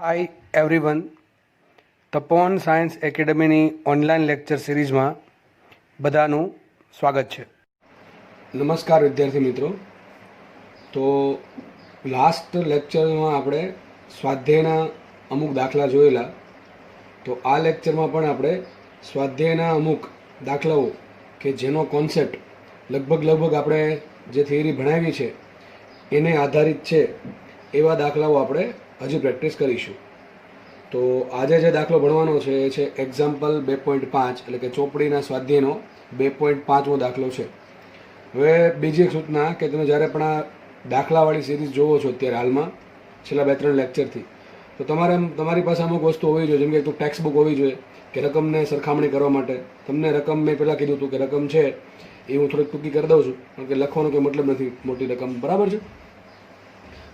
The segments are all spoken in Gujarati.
હાય એવરીવન, તપોવન સાયન્સ એકેડમીની ઓનલાઈન લેક્ચર સિરીઝમાં બધાનું સ્વાગત છે. નમસ્કાર વિદ્યાર્થી મિત્રો. તો લાસ્ટ લેક્ચરમાં આપણે સ્વાધ્યાયના અમુક દાખલા જોયેલા. તો આ લેક્ચરમાં પણ આપણે સ્વાધ્યાયના અમુક દાખલાઓ કે જેનો કોન્સેપ્ટ લગભગ આપણે જે થિયરી ભણાવી છે એને આધારિત છે એવા દાખલાઓ આપણે હજી પ્રેક્ટિસ કરીશું. તો આજે જે દાખલો ભણવાનો છે એ છે એક્ઝામ્પલ 2.5 એટલે કે ચોપડીના સ્વાધ્યાયનો 2.5મો દાખલો છે. હવે બીજી એક સૂચના કે તમે જ્યારે પણ આ દાખલાવાળી સિરીઝ જોવો છો અત્યારે હાલમાં છેલ્લા 2-3 લેક્ચરથી, તો તમારી પાસે અમુક વસ્તુ હોવી જોઈએ. જેમ કે તો ટેક્સ્ટ બુક હોવી જોઈએ કે રકમને સરખામણી કરવા માટે. તમને રકમ મેં પહેલાં કીધું હતું કે રકમ છે એ હું થોડીક ટૂંકી કરી દઉં છું, કારણ કે લખવાનો કોઈ મતલબ નથી મોટી રકમ, બરાબર છે.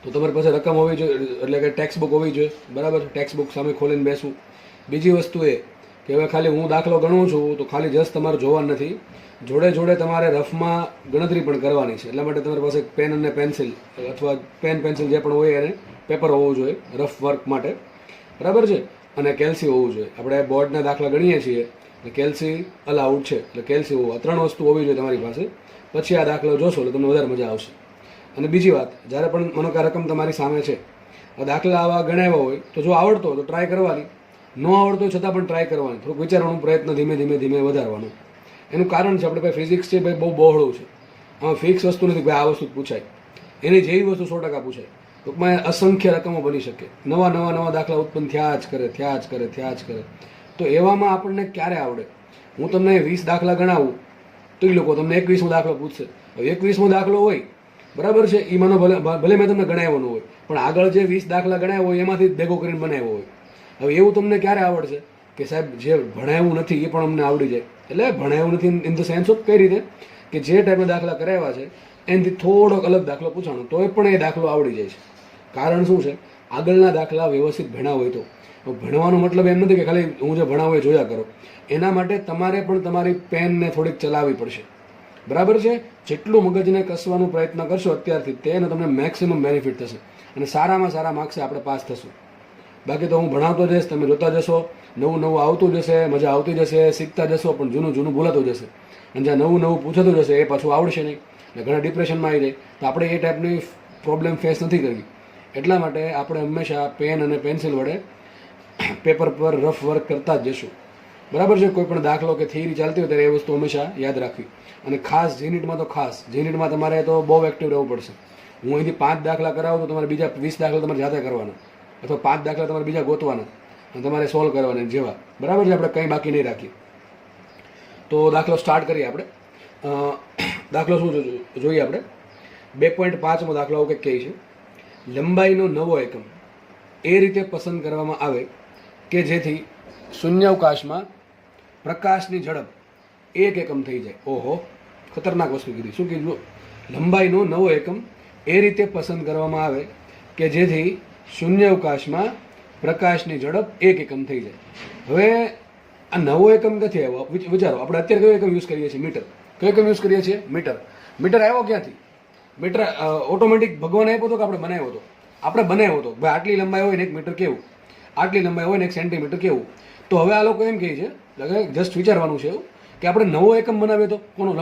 તો તમારી પાસે રકમ હોવી જોઈએ, એટલે કે ટેક્સ્ટ બુક હોવી જોઈએ, બરાબર છે. ટેક્સ્ટ બુક સામે ખોલીને બેસવું. બીજી વસ્તુ એ કે હવે ખાલી હું દાખલો ગણું છું તો ખાલી જસ્ટ તમારે જોવાનું નથી, જોડે તમારે રફમાં ગણતરી પણ કરવાની છે. એટલા માટે તમારી પાસે પેન અને પેન્સિલ અથવા પેન્સિલ જે પણ હોય એને પેપર હોવું જોઈએ રફ વર્ક માટે, બરાબર છે. અને કેલ્સી હોવું જોઈએ. આપણે બોર્ડના દાખલા ગણીએ છીએ એટલે કેલ્સી અલાઉડ છે, એટલે કેલ્સી હોવું, આ 3 વસ્તુ હોવી જોઈએ તમારી પાસે. પછી આ દાખલો જોશો એટલે તમને વધારે મજા આવશે. અને બીજી વાત, જ્યારે પણ માનો કે રકમ તમારી સામે છે, આ દાખલા આવા ગણાવ્યા હોય તો જો આવડતો હોય તો ટ્રાય કરવાની, ન આવડતો હોય છતાં પણ ટ્રાય કરવાની, થોડુંક વિચારવાનો પ્રયત્ન ધીમે વધારવાનો. એનું કારણ છે આપણે ભાઈ ફિઝિક્સ છે ભાઈ બહુ બહોળું છે. આમાં ફિક્સ વસ્તુ નથી ભાઈ આ વસ્તુ પૂછાય, એની જેવી વસ્તુ 100% પૂછાય. ટૂંકમાં અસંખ્ય રકમો બની શકે, નવા દાખલા ઉત્પન્ન થયા જ કરે. તો એવામાં આપણને ક્યારે આવડે? હું તમને 20 દાખલા ગણાવું તો એ લોકો તમને 21મો દાખલો પૂછશે. હવે 21મો દાખલો હોય, બરાબર છે, એ માનો ભલે મેં તમને ગણાવ્યો હોય, પણ આગળ જે 20 દાખલા ગણાવ્યો હોય એમાંથી ભેગો કરીને બનાવ્યો હોય. હવે એવું તમને ક્યારે આવડશે કે સાહેબ જે ભણાવ્યું નથી એ પણ અમને આવડી જાય. એટલે ભણાવ્યું નથી ઇન ધ સેન્સ ઓફ કઈ રીતે કે જે ટાઈપના દાખલા કરાવ્યા છે એનાથી થોડોક અલગ દાખલો પૂછાણો તોય પણ એ દાખલો આવડી જાય છે. કારણ શું છે? આગળના દાખલા વ્યવસ્થિત ભણ્યા હોય તો. ભણવાનો મતલબ એમ નથી કે ખાલી હું જે ભણાવું એ જોયા કરો. એના માટે તમારે પણ તમારી પેનને થોડીક ચલાવવી પડશે, બરાબર છે. જેટલું મગજને કસવાનો પ્રયત્ન કરશો અત્યારથી તેને તમને મેક્સિમમ બેનિફિટ થશે અને સારામાં સારા માર્ક્સે આપણે પાસ થશું. બાકી તો હું ભણાવતો જઈશ, તમે જોતા જશો, નવું આવતું જશે, મજા આવતી જશે, શીખતા જશો, પણ જૂનું ભૂલાતું જશે. અને જ્યાં નવું પૂછાતું જશે એ પાછું આવડશે નહીં અને ઘણા ડિપ્રેશનમાં આવી જાય. તો આપણે એ ટાઈપની પ્રોબ્લેમ ફેસ નથી કરવી. એટલા માટે આપણે હંમેશા પેન અને પેન્સિલ વડે પેપર પર રફ વર્ક કરતા જ જશું, બરાબર છે. કોઈ પણ દાખલો કે થિયરી ચાલતી હોય ત્યારે એ વસ્તુ હંમેશા યાદ રાખવી. અને ખાસ જીનિટમાં તમારે તો બહુ એક્ટિવ રહેવું પડશે. હું અહીંથી 5 દાખલા કરાવું તો તમારે બીજા 20 દાખલા તમારે જાતે કરવાના, અથવા 5 દાખલા તમારે બીજા ગોતવાના અને તમારે સોલ્વ કરવાના જેવા, બરાબર છે. આપણે કંઈ બાકી નહીં રાખીએ. તો દાખલો સ્ટાર્ટ કરીએ આપણે. દાખલો શું જોઈએ આપણે? 2.5મો દાખલો આવું કંઈક કહે છે, લંબાઈનો નવો એકમ એ રીતે પસંદ કરવામાં આવે કે જેથી શૂન્યાવકાશમાં પ્રકાશની ઝડપ 1 એકમ થઈ જાય. ઓહો, ખતરનાક વસ્તુ કીધી. શું કીધું? લંબાઈનો નવો એકમ એ રીતે પસંદ કરવામાં આવે કે જેથી શૂન્યાવકાશમાં પ્રકાશની ઝડપ 1 એકમ થઈ જાય. હવે આ નવો એકમ ક્યાંથી આવ્યો? વિચારો, આપણે અત્યારે કયો એકમ યુઝ કરીએ છીએ? મીટર. કયો એકમ યુઝ કરીએ છીએ? મીટર. મીટર આવ્યો ક્યાંથી? મીટર ઓટોમેટિક ભગવાન આપ્યો હતો કે આપણે બનાવ્યો હતો? આપણે બનાવ્યો હતો. ભાઈ આટલી લંબાઈ હોય ને 1 મીટર કેવું, આટલી લંબાઈ હોય ને 1 સેન્ટીમીટર કેવું. તો હવે આ લોકો એમ કહે છે, જસ્ટ વિચારવાનું છે એવું કે આપણે નવો એકમ બનાવ્યો તો કોનો?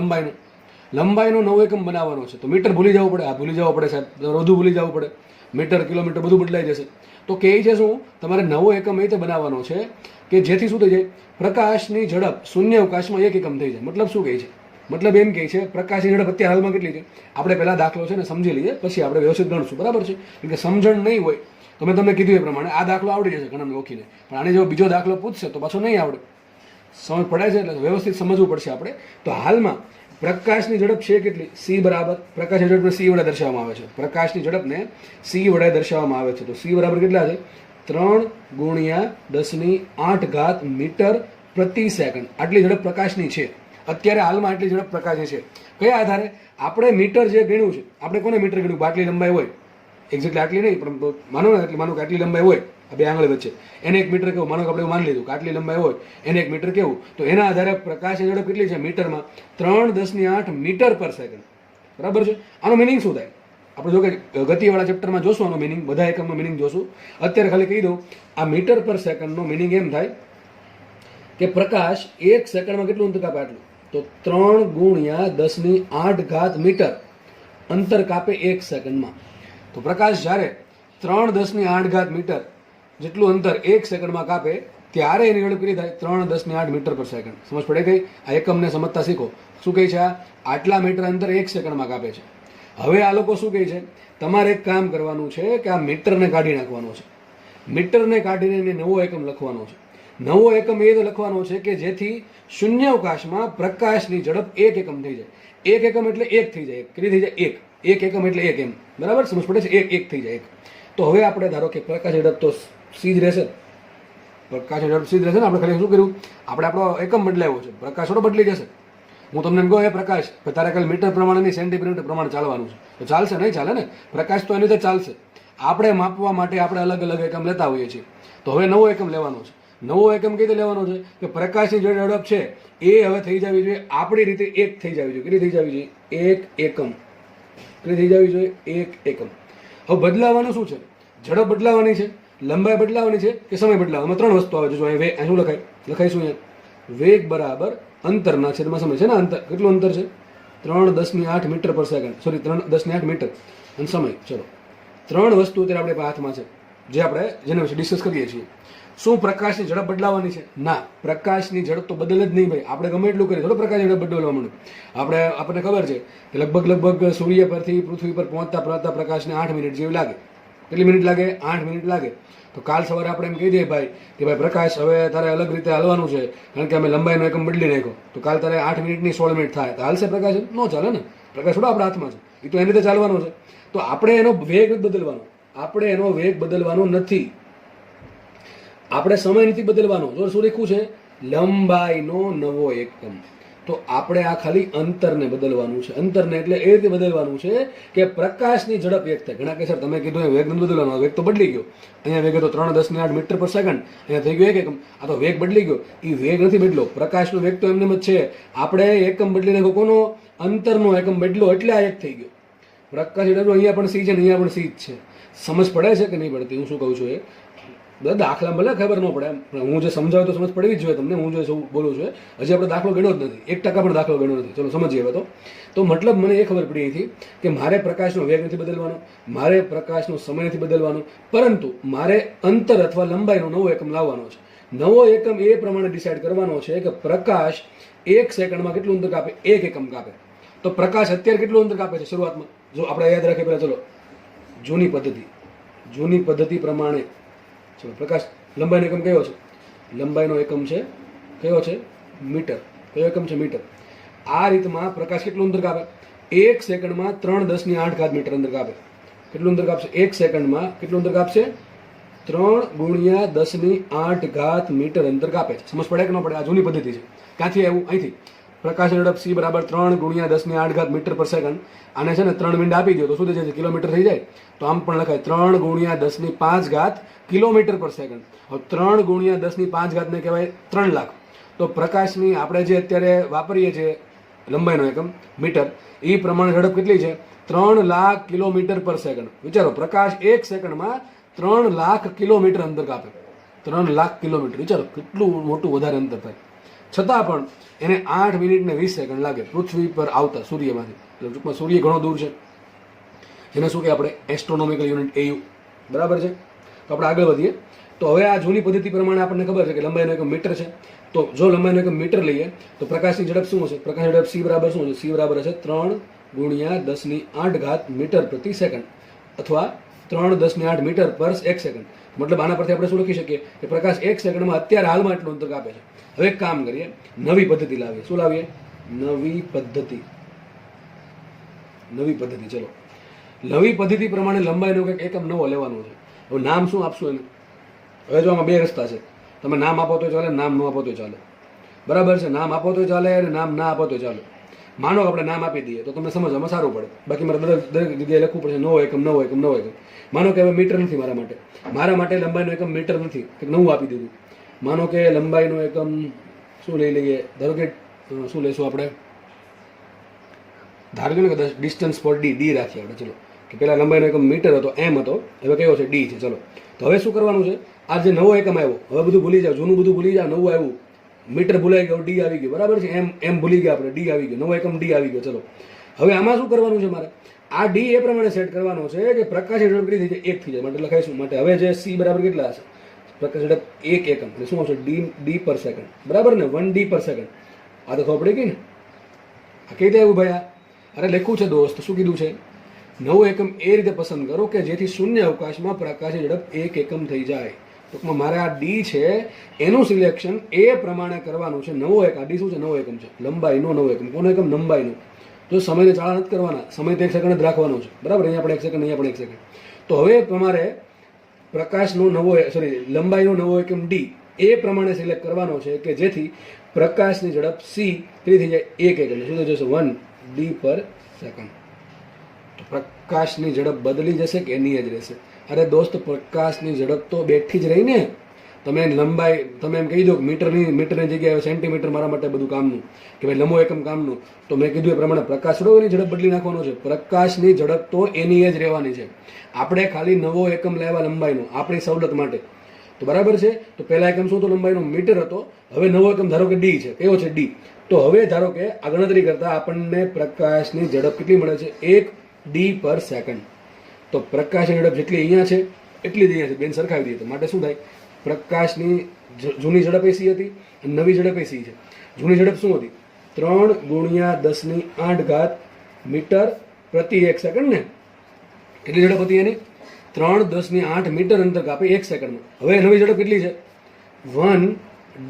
લંબાઈનો નવો એકમ બનાવવાનો છે. તો મીટર ભૂલી જવું પડે, આ ભૂલી જવું પડે સાહેબ, બધું ભૂલી જવું પડે. મીટર, કિલોમીટર બધું બદલાઈ જશે. તો કહે છે શું? તમારે નવો એકમ એ રીતે બનાવવાનો છે કે જેથી શું થઈ જાય? પ્રકાશની ઝડપ શૂન્યાવકાશમાં 1 એકમ થઈ જાય. મતલબ શું કહે છે? મતલબ એમ કહે છે પ્રકાશની ઝડપ અત્યારે હાલમાં કેટલી છે આપણે પહેલાં દાખલો છે ને સમજી લઈએ, પછી આપણે વ્યવસ્થિત ગણશું, બરાબર છે. કેમ કે સમજણ નહીં હોય તો મેં તમને કીધું એ પ્રમાણે આ દાખલો આવડી જશે ઘણાને ઓળખીને, પણ આને જો બીજો દાખલો પૂછશે તો પાછો નહીં આવડે. સમજ પડે છે? એટલે વ્યવસ્થિત સમજવું પડશે આપણે. તો હાલમાં પ્રકાશની ઝડપ છે કેટલી? c બરાબર, પ્રકાશની ઝડપને c વડે દર્શાવવામાં આવે છે. પ્રકાશની ઝડપને c વડે દર્શાવવામાં આવે છે. તો c બરાબર કેટલા છે? 3 × 10⁸ મીટર પ્રતિ સેકન્ડ. આટલી ઝડપ પ્રકાશની છે અત્યારે હાલમાં. આટલી ઝડપ પ્રકાશની છે. કયા આધારે? આપણે મીટર જે ગણ્યું છે, આપણે કોને મીટર ગણ્યું? આટલી લંબાઈ હોય, એક્ઝેક્ટલી આટલી નહીં, પણ માનો કે આટલી લંબાઈ હોય આ 2 આંગળી વચ્ચે, એને 1 મીટર કેવું? માનો કે આપણે માની લીધું કે આટલી લંબાઈ હોય એને 1 મીટર કેવું? તો એના આધારે પ્રકાશની ઝડપ કેટલી છે મીટરમાં? 3 × 10⁸ મીટર પર સેકન્ડ, બરાબર છે. આનો મિનિંગ શું થાય? આપણે જો કે ગતિવાળા ચેપ્ટરમાં જોશું આનો મિનિંગ, બધા એકમનો મિનિંગ જોશું. અત્યારે ખાલી કહી દઉં, આ મીટર પર સેકન્ડનો મિનિંગ એમ થાય કે પ્રકાશ 1 સેકન્ડમાં કેટલું અંતર કાપે? આટલું. તો 3 ગુણ્યા 10⁸ મીટર અંતર કાપે 1 સેકન્ડમાં. તો પ્રકાશ જ્યારે 3 10⁸ મીટર જેટલું અંતર 1 સેકન્ડમાં કાપે ત્યારે એની ઝડપ કેટલી થાય? 3 10⁸ મીટર પર સેકન્ડ. સમજ પડે ગઈ? આ એકમને સમજતા શીખો. શું કહે છે? આટલા મીટર અંતર 1 સેકન્ડમાં કાપે છે. હવે આ લોકો શું કહે છે? તમારે એક કામ કરવાનું છે કે આ મીટરને કાઢી નાખવાનો છે. મીટરને કાઢીને એને નવો એકમ લખવાનો છે. નવો એકમ એ લખવાનો છે કે જેથી શૂન્યાવકાશમાં પ્રકાશની ઝડપ 1 એકમ થઈ જાય. 1 એકમ એટલે 1 થઈ જાય. કેટલી થઈ જાય? 1 એકમ એટલે 1 એમ. બરાબર? સમજ પડે છે? 1 થઈ જાય 1. તો હવે આપણે ધારો કે પ્રકાશની ઝડપ તો સી જ રહેશે. પ્રકાશની ઝડપ સી જ રહેશે ને. આપણે ખાલી શું કર્યું? આપણે આપણો એકમ બદલાવ્યો છે. પ્રકાશ થોડો બદલી જશે. હું તમને એમ કહું, એ પ્રકાશ તારે કાલે મીટર પ્રમાણે નહીં, સેન્ટીમીટર પ્રમાણે ચાલવાનું છે. તો ચાલશે? નહીં ચાલે ને. પ્રકાશ તો એની રીતે ચાલશે. આપણે માપવા માટે આપણે અલગ અલગ એકમ લેતા હોઈએ છીએ. તો હવે નવો એકમ લેવાનો છે. નવો એકમ કઈ રીતે લેવાનો છે કે પ્રકાશની જે ઝડપ છે એ હવે થઈ જવી જોઈએ આપણી રીતે 1 થઈ જવી જોઈએ. કેટલી થઈ જવી જોઈએ? 1 એકમ. કેટલી થઈ જવી જોઈએ? 1 એકમ. હવે બદલાવાનું શું છે? ઝડપ બદલાવાની છે, લંબાઈ બદલાવાની છે કે સમય બદલાવાનો? 3 વસ્તુ આવે છે. જો અહીં શું લખાઈશું? અહીંયા વેગ બરાબર અંતરના છેદમાં સમય છે ને. અંતર કેટલું અંતર છે? 3 10⁸ મીટર પર સેકન્ડ. સોરી, 3 10⁸ મીટર અને સમય. ચલો, 3 વસ્તુ અત્યારે આપણે હાથમાં છે જે આપણે જેના વિશે ડિસ્કસ કરીએ છીએ. શું પ્રકાશની ઝડપ બદલાવાની છે? ના, પ્રકાશની ઝડપ તો બદલે જ નહીં ભાઈ. આપણે ગમે એટલું કરીએ થોડો પ્રકાશની ઝડપ બદલવા માંડે. આપણને ખબર છે કે લગભગ સૂર્ય પરથી પૃથ્વી પર પહોંચતા પ્રકાશને 8 મિનિટ જેવી લાગે. કેટલી મિનિટ લાગે? 8 મિનિટ લાગે. તો કાલ સવારે આપણે એમ કહી દઈએ ભાઈ કે ભાઈ પ્રકાશ હવે તારે અલગ રીતે હાલવાનું છે કારણ કે અમે લંબાઈનો એકમ બદલી નાખ્યો. તો કાલ તારે 8 મિનિટની 16 મિનિટ થાય તો હાલશે પ્રકાશ? ન ચાલે ને. પ્રકાશ થોડો આપણા હાથમાં છે. એ તો એની રીતે ચાલવાનો છે. તો આપણે એનો વેગ બદલવાનો. આપણે એનો વેગ બદલવાનો નથી. આપણે સમય નથી બદલવાનો. જો શું લખ્યું છે? લંબાઈનો નવો એકમ. તો આપણે આ ખાલી અંતરને બદલવાનું છે. અંતરને એટલે એ રીતે બદલવાનું છે કે પ્રકાશની ઝડપ 1 થાય. ઘણા કે સર તમે કીધું વેગ નથી બદલવાનો. વેગ તો બદલી ગયો. અહીંયા વેગ હતો 3 10⁸ મીટર પર સેકન્ડ. અહીંયા થઈ ગયો 1 એકમ. આ તો વેગ બદલી ગયો. એ વેગ નથી બદલો. પ્રકાશનો વેગ તો એમને જ છે. આપણે એકમ બદલી નાખો. કોનો? અંતરનો એકમ બદલો એટલે આ 1 થઈ ગયો. પ્રકાશની ઝડપ અહીંયા પણ સી છે ને અહીંયા પણ સી જ છે. સમજ પડે છે કે નહીં પડતી? હું શું કહું છું એ બધા દાખલા ભલે ખબર ન પડે, પણ હું જે સમજાવું તો સમજ પડવી જ જોઈએ તમને. હું જે બોલું છું હજી આપણે દાખલો ગણ્યો જ નથી. 1% પણ દાખલો ગણ્યો નથી. ચલો સમજીએ હવે તો મતલબ મને એ ખબર પડી અહીંથી કે મારે પ્રકાશનો વેગ નથી બદલવાનો, મારે પ્રકાશનો સમય નથી બદલવાનો, પરંતુ મારે અંતર અથવા લંબાઈનો નવો એકમ લાવવાનો છે. નવો એકમ એ પ્રમાણે ડિસાઇડ કરવાનો છે કે પ્રકાશ 1 સેકન્ડમાં કેટલું અંતર કાપે? 1 એકમ કાપે. તો પ્રકાશ અત્યારે કેટલું અંતર કાપે છે શરૂઆતમાં? જો આપણે યાદ રાખીએ પહેલાં, ચલો જૂની પદ્ધતિ પ્રમાણે ચલો પ્રકાશ લંબાઈનો એકમ કયો છે? લંબાઈનો એકમ છે કયો છે? મીટર. કયો એકમ છે? મીટર. આ રીતમાં પ્રકાશ કેટલું અંતર કાપે? 1 સેકન્ડમાં 3 10⁸ મીટર અંતર કાપે. કેટલું અંતર કાપશે? 1 સેકન્ડમાં કેટલું અંતર કાપશે? 3 ગુણ્યા 10⁸ મીટર અંતર કાપે છે. સમજ પડે કે ન પડે? આ જૂની પદ્ધતિ છે. ક્યાંથી આવ્યું? અહીંથી. પ્રકાશની ઝડપ સી બરાબર 3 ગુણ્યા 10⁸ મીટર પર સેકન્ડ. આને છે ને 3 મિનિટ આપી દો તો શું થઈ જાય? કિલોમીટર થઈ જાય. તો આમ પણ લખાય 3 ગુણ્યા 10⁵ કિલોમીટર પર સેકન્ડ. હવે 3 ગુણ્યા 10⁵ ને કહેવાય 3 લાખ. તો પ્રકાશની આપણે જે અત્યારે વાપરીએ છીએ લંબાઈનો એકમ મીટર, એ પ્રમાણે ઝડપ કેટલી છે? 3 લાખ કિલોમીટર પર સેકન્ડ. વિચારો, પ્રકાશ 1 સેકન્ડમાં 3 લાખ કિલોમીટર અંતર કાપે. 3 લાખ કિલોમીટર. વિચારો કેટલું મોટું વધારે અંતર થાય. છતાં પણ એને 8 મિનિટ ને 20 સેકન્ડ લાગે પૃથ્વી પર આવતા સૂર્યમાંથી. એટલે ટૂંકમાં સૂર્ય ઘણો દૂર છે. એને શું કહે આપણે? Astronomical unit AU. બરાબર છે? તો આપણે આગળ વધીએ. તો હવે આ જૂની પદ્ધતિ પ્રમાણે આપણને ખબર છે કે લંબાઈનો એકમ મીટર છે. તો જો લંબાઈનો એકમ મીટર લઈએ તો પ્રકાશની ઝડપ શું હશે? પ્રકાશની ઝડપ સી બરાબર શું હશે? સી બરાબર હશે 3 ગુણ્યા 10⁸ મીટર પ્રતિ સેકન્ડ અથવા 3 10⁸ મીટર પર 1 સેકન્ડ. મતલબ આના પરથી આપણે શું લખી શકીએ કે પ્રકાશ 1 સેકન્ડમાં અત્યારે હાલમાં એટલું અંતર કાપે છે. હવે એક કામ કરીએ, નવી પદ્ધતિ લાવીએ. શું લાવીએ? નવી પદ્ધતિ. ચલો, નવી પદ્ધતિ પ્રમાણે લંબાઈનો કંઈક એકમ નવો લેવાનો છે. હવે નામ શું આપશું એને? હવે જો આમાં 2 રસ્તા છે. તમે નામ આપો તો ચાલે, નામ ન આપો તો ચાલે. બરાબર છે? નામ આપો તો ચાલે અને નામ ના આપો તો ચાલે. માનો આપણે નામ આપી દઈએ તો તમને સમજવામાં સારું પડે. બાકી મારે દરેક જગ્યાએ લખવું પડશે નવો એકમ. માનો કે હવે મીટર નથી મારા માટે લંબાઈનો એકમ મીટર નથી, કંઈક નવું આપી દીધું. માનો કે લંબાઈનો એકમ શું લઈ લઈએ? ધારો કે શું લઈશું આપણે? ધારો કે ડિસ્ટન્સ ફોર ડી રાખીએ આપણે. ચલો કે પહેલાં લંબાઈનો એકમ મીટર હતો, એમ હતો, હવે કયો છે ડી છે. ચલો તો હવે શું કરવાનું છે, આ જે નવો એકમ આવ્યો, હવે બધું ભૂલી જાઓ, જૂનું બધું ભૂલી જાઓ, નવું આવ્યું, મીટર ભૂલાઈ ગયો, ડી આવી ગયું, બરાબર છે, એમ ભૂલી ગયા આપણે, ડી આવી ગયો, નવો એકમ ડી આવી ગયો. ચલો હવે આમાં શું કરવાનું છે મારે, આ ડી એ પ્રમાણે સેટ કરવાનો છે કે પ્રકાશની ઝડપ કેટલી થઈ જાય, 1 થઈ જાય. માટે લખાઈશું, માટે હવે જે સી બરાબર કેટલા હશે, પ્રકાશ ઝડપ 1 એકમ એટલે શું આવશે, ડી પર સેકન્ડ, બરાબર ને, 1 ડી પર સેકન્ડ. આ તો ખબર પડી ગઈ ને. આ કઈ રીતે આવ્યું ભાઈ? અરે લખ્યું છે દોસ્ત, શું કીધું છે, નવું એકમ એ રીતે પસંદ કરો કે જેથી શૂન્ય અવકાશમાં પ્રકાશની ઝડપ 1 એકમ થઈ જાય. ટૂંકમાં મારે આ ડી છે એનું સિલેક્શન એ પ્રમાણે કરવાનું છે. નવો એક, આ ડી શું છે, નવો એકમ છે, લંબાઈનો નવો એકમ. કોનો એકમ? લંબાઈનો. તો સમયને ચાળા નથી કરવાના, સમય તો 1 સેકન્ડ જ રાખવાનો છે, બરાબર. અહીંયા પણ 1 સેકન્ડ, અહીંયા પણ 1 સેકન્ડ. તો હવે તમારે પ્રકાશનો નવો, લંબાઈનો નવો એકમ ડી એ પ્રમાણે સિલેક્ટ કરવાનો છે કે જેથી પ્રકાશની ઝડપ સી કેટલી થઈ જાય, 1 એકમ. શું થઈ જશે, 1 ડી પર સેકન્ડ. તો પ્રકાશની ઝડપ બદલી જશે કે એની જ રહેશે? અરે દોસ્ત, પ્રકાશની ઝડપ તો બેઠી જ રહી ને. તમે લંબાઈ, તમે એમ કહી દો કે મીટરની જગ્યાએ સેન્ટીમીટર મારા માટે બધું કામનું, કે ભાઈ લંબો એકમ કામનું, તો મેં કીધું એ પ્રમાણે પ્રકાશ એની ઝડપ બદલી નાખવાનો છે. પ્રકાશની ઝડપ તો એની જ રહેવાની છે. આપણે ખાલી નવો એકમ લાવ્યા લંબાઈનો આપણી સવલત માટે, તો બરાબર છે. તો પહેલા એકમ શું હતો, લંબાઈનો મીટર હતો. હવે નવો એકમ ધારો કે ડી છે, કયો છે, ડી. તો હવે ધારો કે આ ગણતરી કરતા આપણને પ્રકાશની ઝડપ કેટલી મળે છે, 1 ડી પર સેકન્ડ. તો પ્રકાશની ઝડપ જેટલી અહીંયા છે એટલી જ અહીંયા છે, બેન સરખાવી દઈએ તો માટે શું થાય, પ્રકાશની જૂની ઝડપ એસી હતી અને નવી ઝડપ એસી છે. જૂની ઝડપ શું હતી, 3 × 10⁸ મીટર પ્રતિ 1 સેકન્ડ ને. કેટલી ઝડપ હતી એની, 3 × 10⁸ મીટર અંતર કાપે 1 સેકન્ડમાં. હવે નવી ઝડપ કેટલી છે, 1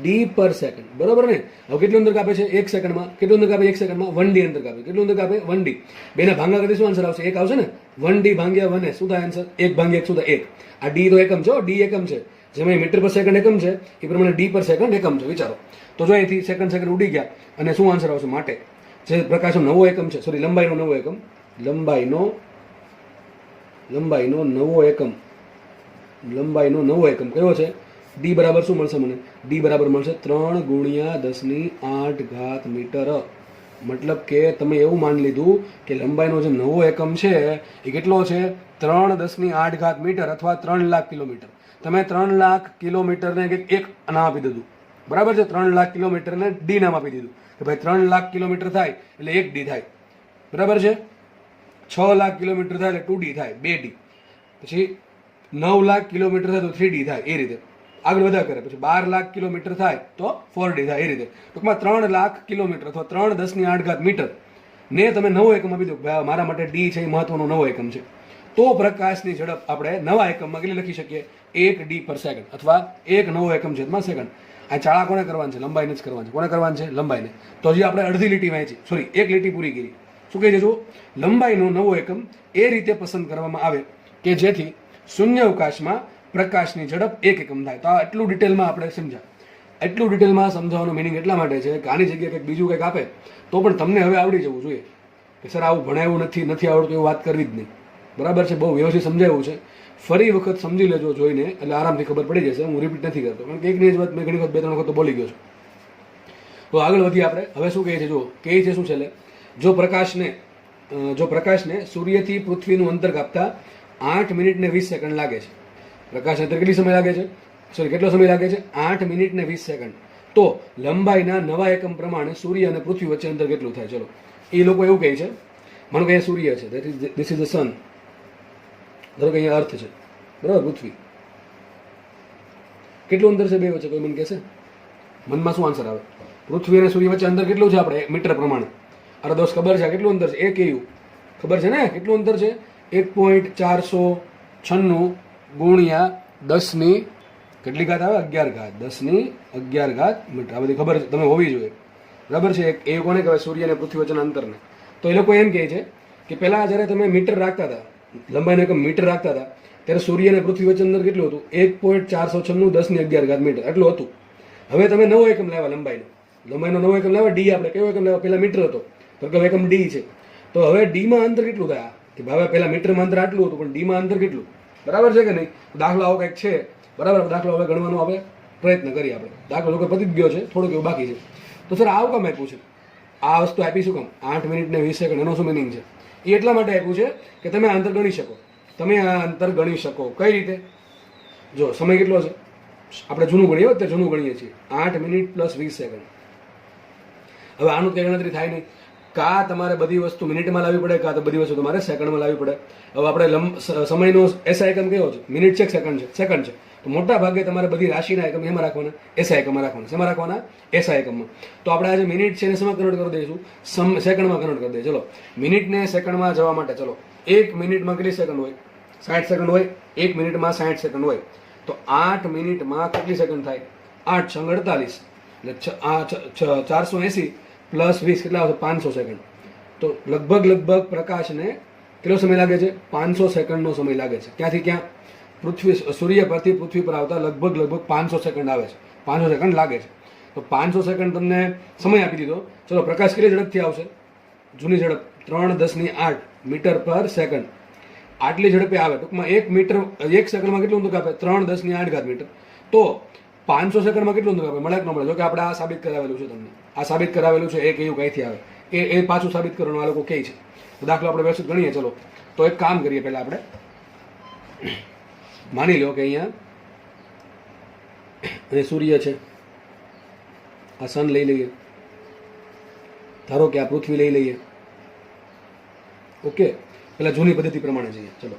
ડી પર સેકન્ડ, બરાબર ને. હવે કેટલું અંતર કાપે છે, 1 સેકન્ડમાં. કેટલું અંતર કાપે 1 સેકન્ડમાં, 1 ડી અંતર કાપે. કેટલું અંતર કાપે, 1 ડી. બેના ભાંગા કરતી શું આન્સર આવશે, 1 આવશે ને. 1 ડી ભાગ્યા 1 શું થાય આન્સર, 1 ભાગ્યા 1 શું થાય, 1. આ ડી તો એકમ છે, ડી એકમ છે, જેમાં મીટર પર સેકન્ડ એકમ છે એ પ્રમાણે ડી પર સેકન્ડ એકમ છે. વિચારો તો જો અહીંથી સેકન્ડ ઉડી ગયા અને શું આન્સર આવશે, માટે જે પ્રકાશનો નવો એકમ છે, સોરી લંબાઈનો નવો એકમ, લંબાઈનો નવો એકમ કયો છે, ડી બરાબર શું મળશે મને, ડી બરાબર મળશે 3 × 10⁸ મીટર. મતલબ કે તમે એવું માની લીધું કે લંબાઈનો જે નવો એકમ છે એ કેટલો છે, 3 × 10⁸ મીટર અથવા 3 લાખ કિલોમીટર. તમે 3 લાખ કિલોમીટરને એક નામ આપી દીધું, બરાબર છે. 3 લાખ કિલોમીટરને ડી નામ આપી દીધું કે ભાઈ 3 લાખ કિલોમીટર થાય એટલે 1 ડી થાય, બરાબર છે. 6 લાખ કિલોમીટર થાય એટલે 2 ડી થાય, 2 ડી. પછી 9 લાખ કિલોમીટર થાય તો 3 ડી થાય, એ રીતે આગળ વધા કરે. પછી 12 લાખ કિલોમીટર થાય તો 4 ડી થાય, એ રીતે. ટૂંકમાં 3 લાખ કિલોમીટર અથવા 3 × 10⁸ મીટર ને તમે નવો એકમ આપી દો, મારા માટે ડી છે એ મહત્વનો નવો એકમ છે. તો પ્રકાશની ઝડપ આપણે નવા એકમમાં કેટલી લખી શકીએ, 1 ડી પર સેકન્ડ અથવા 1 નવો એકમ છે સેકન્ડ. આ ચાળા કોને કરવાનું છે, લંબાઈને જ કરવાનું છે. કોને કરવાનું છે, લંબાઈને. તો હજી આપણે અડધી લીટી વાંચી, સોરી 1 લીટી પૂરી કરી. શું કહે છે, જો લંબાઈનો નવો એકમ એ રીતે પસંદ કરવામાં આવે કે જેથી શૂન્ય અવકાશમાં પ્રકાશની ઝડપ 1 એકમ થાય. તો આ એટલું ડિટેલમાં આપણે સમજ્યા. એટલું ડિટેલમાં સમજાવવાનું મિનિંગ એટલા માટે છે કે આની જગ્યાએ કંઈક બીજું કંઈક આપે તો પણ તમને હવે આવડી જવું જોઈએ કે સર આવું ભણાવ્યું નથી આવડતું એવું વાત કરવી જ નહીં, બરાબર છે. બહુ વ્યવસ્થિત સમજાવ્યું છે. ફરી વખત સમજી લેજો જોઈને, એટલે આરામથી ખબર પડી જશે. હું રિપીટ નથી કરતો, કારણ કે એકની જ વાત મેં ઘણી વખત 2-3 વખત તો બોલી ગયો છું. તો આગળ વધીએ આપણે. હવે શું કહે છે, જો કહે છે શું છે, જો પ્રકાશને સૂર્યથી પૃથ્વીનું અંતર કાપતા 8 મિનિટ ને 20 સેકન્ડ લાગે છે. પ્રકાશ અંતર કેટલી સમય લાગે છે, સોરી કેટલો સમય લાગે છે, 8 મિનિટ ને 20 સેકન્ડ. તો લંબાઈના નવા એકમ પ્રમાણે સૂર્ય અને પૃથ્વી વચ્ચે અંતર કેટલું થાય? ચલો એ લોકો એવું કહે છે, માનો કે અહીંયા સૂર્ય છે, ધીસ ઇઝ ધ સન, ધારો કે અહીંયા અર્થ છે, બરાબર, પૃથ્વી. કેટલું અંતર છે બે વચ્ચે, કોઈ મને કહેશે? મનમાં શું આન્સર આવે? પૃથ્વી અને સૂર્ય વચ્ચે અંતર કેટલું છે આપણે મીટર પ્રમાણે? અરે દોસ્ત ખબર છે કેટલું અંતર છે? 1 AU ખબર છે ને કેટલું અંતર છે? 1.496 ગુણ્યા 10 કેટલી ઘાત આવે? 11 ઘાત મીટર. આ બધી ખબર છે, તમે હોવી જોઈએ, બરાબર છે. એ કોને કહેવાય? સૂર્ય અને પૃથ્વી વચ્ચેના અંતરને. તો એ લોકો એમ કહે છે કે પહેલા જ્યારે તમે મીટર રાખતા હતા, લંબાઈનો એકમ મીટર રાખતા હતા, ત્યારે સૂર્ય અને પૃથ્વી વચ્ચે અંતર કેટલું હતું? 1.496 10⁻11 મીટર એટલું હતું. હવે તમે નવો એકમ લાવ્યા લંબાઈનો નવો એકમ લાવ્યા ડી. આપણે કયો એકમ લાવ્યા? પહેલા મીટર હતો તો એકમ ડી છે. તો હવે ડીમાં અંતર કેટલું થાય? કે ભાઈ પહેલા મીટરમાં અંતર આટલું હતું, પણ ડીમાં અંતર કેટલું? બરાબર છે કે નહીં? દાખલો આવો કંઈક છે, બરાબર. દાખલો હવે ગણવાનો આપણે પ્રયત્ન કરીએ. આપણે દાખલો લોકો પતી ગયો છે, થોડુંક એવું બાકી છે. તો સર આવું કામ આપ્યું છે? આ વસ્તુ આપી શું કામ? 8 મિનિટ ને 20 સેકન્ડ. એનો શું મિનિંગ છે? એ એટલા માટે આપ્યું છે કે તમે આ અંતર ગણી શકો. તમે આ અંતર ગણી શકો. કઈ રીતે? જો સમય કેટલો છે, આપણે જૂનું ગણીએ, અત્યારે જૂનું ગણીએ છીએ, 8 મિનિટ પ્લસ 20 સેકન્ડ. હવે આનું કંઈ ગણતરી થાય નહીં. કા તમારે બધી વસ્તુ મિનિટમાં લાવવી પડે, કા તો બધી વસ્તુ તમારે સેકન્ડમાં લાવવી પડે. હવે આપણે સમયનો એસઆઈ એકમ કયો છે? મિનિટ છે કે સેકન્ડ છે? સેકન્ડ છે. તો મોટા ભાગે તમારે બધી રાશિના એકમ એમાં રાખવાના, એસઆઈ એકમમાં રાખવાના. શેમાં રાખવાના? એસઆઈ એકમમાં. તો આપણે આજે મિનિટ છે ને શેમાં કન્વર્ટ કરી દઈશું? સેકન્ડમાં કન્વર્ટ કરી દઈએ. ચલો, મિનિટને સેકન્ડમાં જવા માટે ચલો, 1 મિનિટમાં કેટલી સેકન્ડ હોય? 60 સેકન્ડ હોય. 1 મિનિટમાં 60 સેકન્ડ હોય. તો 8 મિનિટમાં કેટલી સેકન્ડ થાય? 8 છંગ 48, એટલે 480 પ્લસ 20 કેટલા આવશે? 500 સેકન્ડ. તો લગભગ પ્રકાશને કેટલો સમય લાગે છે? 500 સેકન્ડનો સમય લાગે છે. ક્યાંથી ક્યાં? સૂર્ય પરથી પૃથ્વી પર આવતા લગભગ 500 સેકન્ડ આવે છે. 500 સેકન્ડ લાગે છે. તો 500 સેકન્ડ તમને સમય આપી દીધો. ચલો, પ્રકાશ કેટલી ઝડપથી આવશે? જૂની ઝડપ 3×10⁸ મીટર પર સેકન્ડ. આટલી ઝડપે આવે. ટૂંકમાં 1 સેકન્ડમાં કેટલું ઊંધું કાપે? 3×10⁸ મીટર. તો 500 સેકન્ડમાં કેટલું ઊંધું કાપે? મળે કે ન મળે? જો કે આપણે આ સાબિત કરાવેલું છે તમને. આ સાબિત કરાવેલું છે. એક એવું કઈથી આવે એ પાછું સાબિત કરવાનું આ લોકો કહે છે. દાખલો આપણે વ્યવસ્થિત ગણીએ. ચલો, તો એક કામ કરીએ. પહેલા આપણે માની લો કે અહીંયા અને સૂર્ય છે, આ સન લઈ લઈએ, ધારો કે આ પૃથ્વી લઈ લઈએ. ઓકે, પેલા જૂની પદ્ધતિ પ્રમાણે જઈએ. ચલો,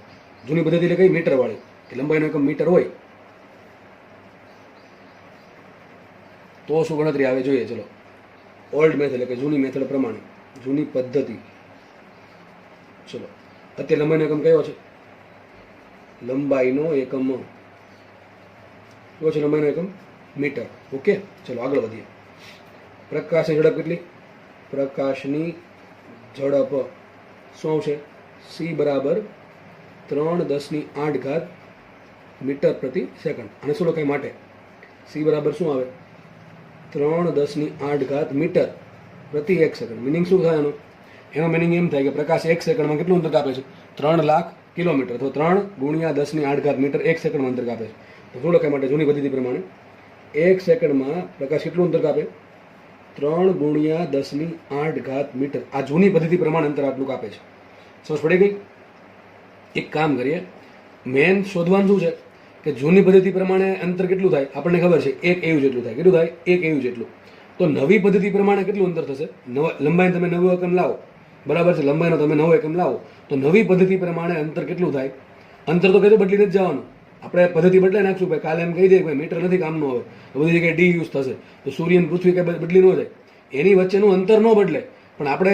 જૂની પદ્ધતિ એટલે કઈ? મીટર વાળી, કે લંબાઈનો એકમ મીટર હોય તો શું ગણતરી આવે જોઈએ. ચલો, ઓલ્ડ મેથડ એટલે કે જૂની મેથડ પ્રમાણે, જૂની પદ્ધતિ. ચલો, અત્યારે લંબાઈનો એકમ કયો છે? લંબાઈનો એકમ કયો છે? લંબાઈનો એકમ મીટર. ઓકે, ચલો આગળ વધીએ. પ્રકાશની ઝડપ કેટલી? પ્રકાશની ઝડપ શું આવશે? c બરાબર 3×10⁸ મીટર પ્રતિ સેકન્ડ. અને શું લખાય માટે? c બરાબર શું આવે? 3×10⁸ મીટર પ્રતિ 1 સેકન્ડ. મિનિંગ શું થાય એનો? એનો મિનિંગ એમ થાય કે પ્રકાશ 1 સેકન્ડમાં કેટલું અંતર કાપે છે? 3 લાખ કિલોમીટર. તો 3×10⁸ મીટર 1 સેકન્ડમાં અંતર કાપે છે. તો શું લખાય માટે? જૂની પદ્ધતિ પ્રમાણે 1 સેકન્ડમાં પ્રકાશ કેટલું અંતર કાપે? 3×10⁸ મીટર. આ જૂની પદ્ધતિ પ્રમાણે અંતર આટલું કાપે છે. સમજ પડી ગઈ? એક કામ કરીએ, મેન શોધવાનું શું છે કે જૂની પદ્ધતિ પ્રમાણે અંતર કેટલું થાય? આપણને ખબર છે 1 AU જેટલું થાય. કેટલું થાય? 1 AU જેટલું. તો નવી પદ્ધતિ પ્રમાણે કેટલું અંતર થશે? લંબાઈ તમે નવો એકમ લાવો, બરાબર છે, લંબાઈનો તમે નવો એકમ લાવો તો નવી પદ્ધતિ પ્રમાણે અંતર કેટલું થાય? અંતર તો કઈ બદલી નથી જવાનું. આપણે પદ્ધતિ બદલાઈ નાખશું. ભાઈ કાલે એમ કહી દઈએ ભાઈ મીટર નથી, કામ ન આવે, બધી જગ્યાએ ડી યુઝ થશે, તો સૂર્ય અને પૃથ્વી કઈ બદલી ન જાય. એની વચ્ચેનું અંતર ન બદલે, પણ આપણે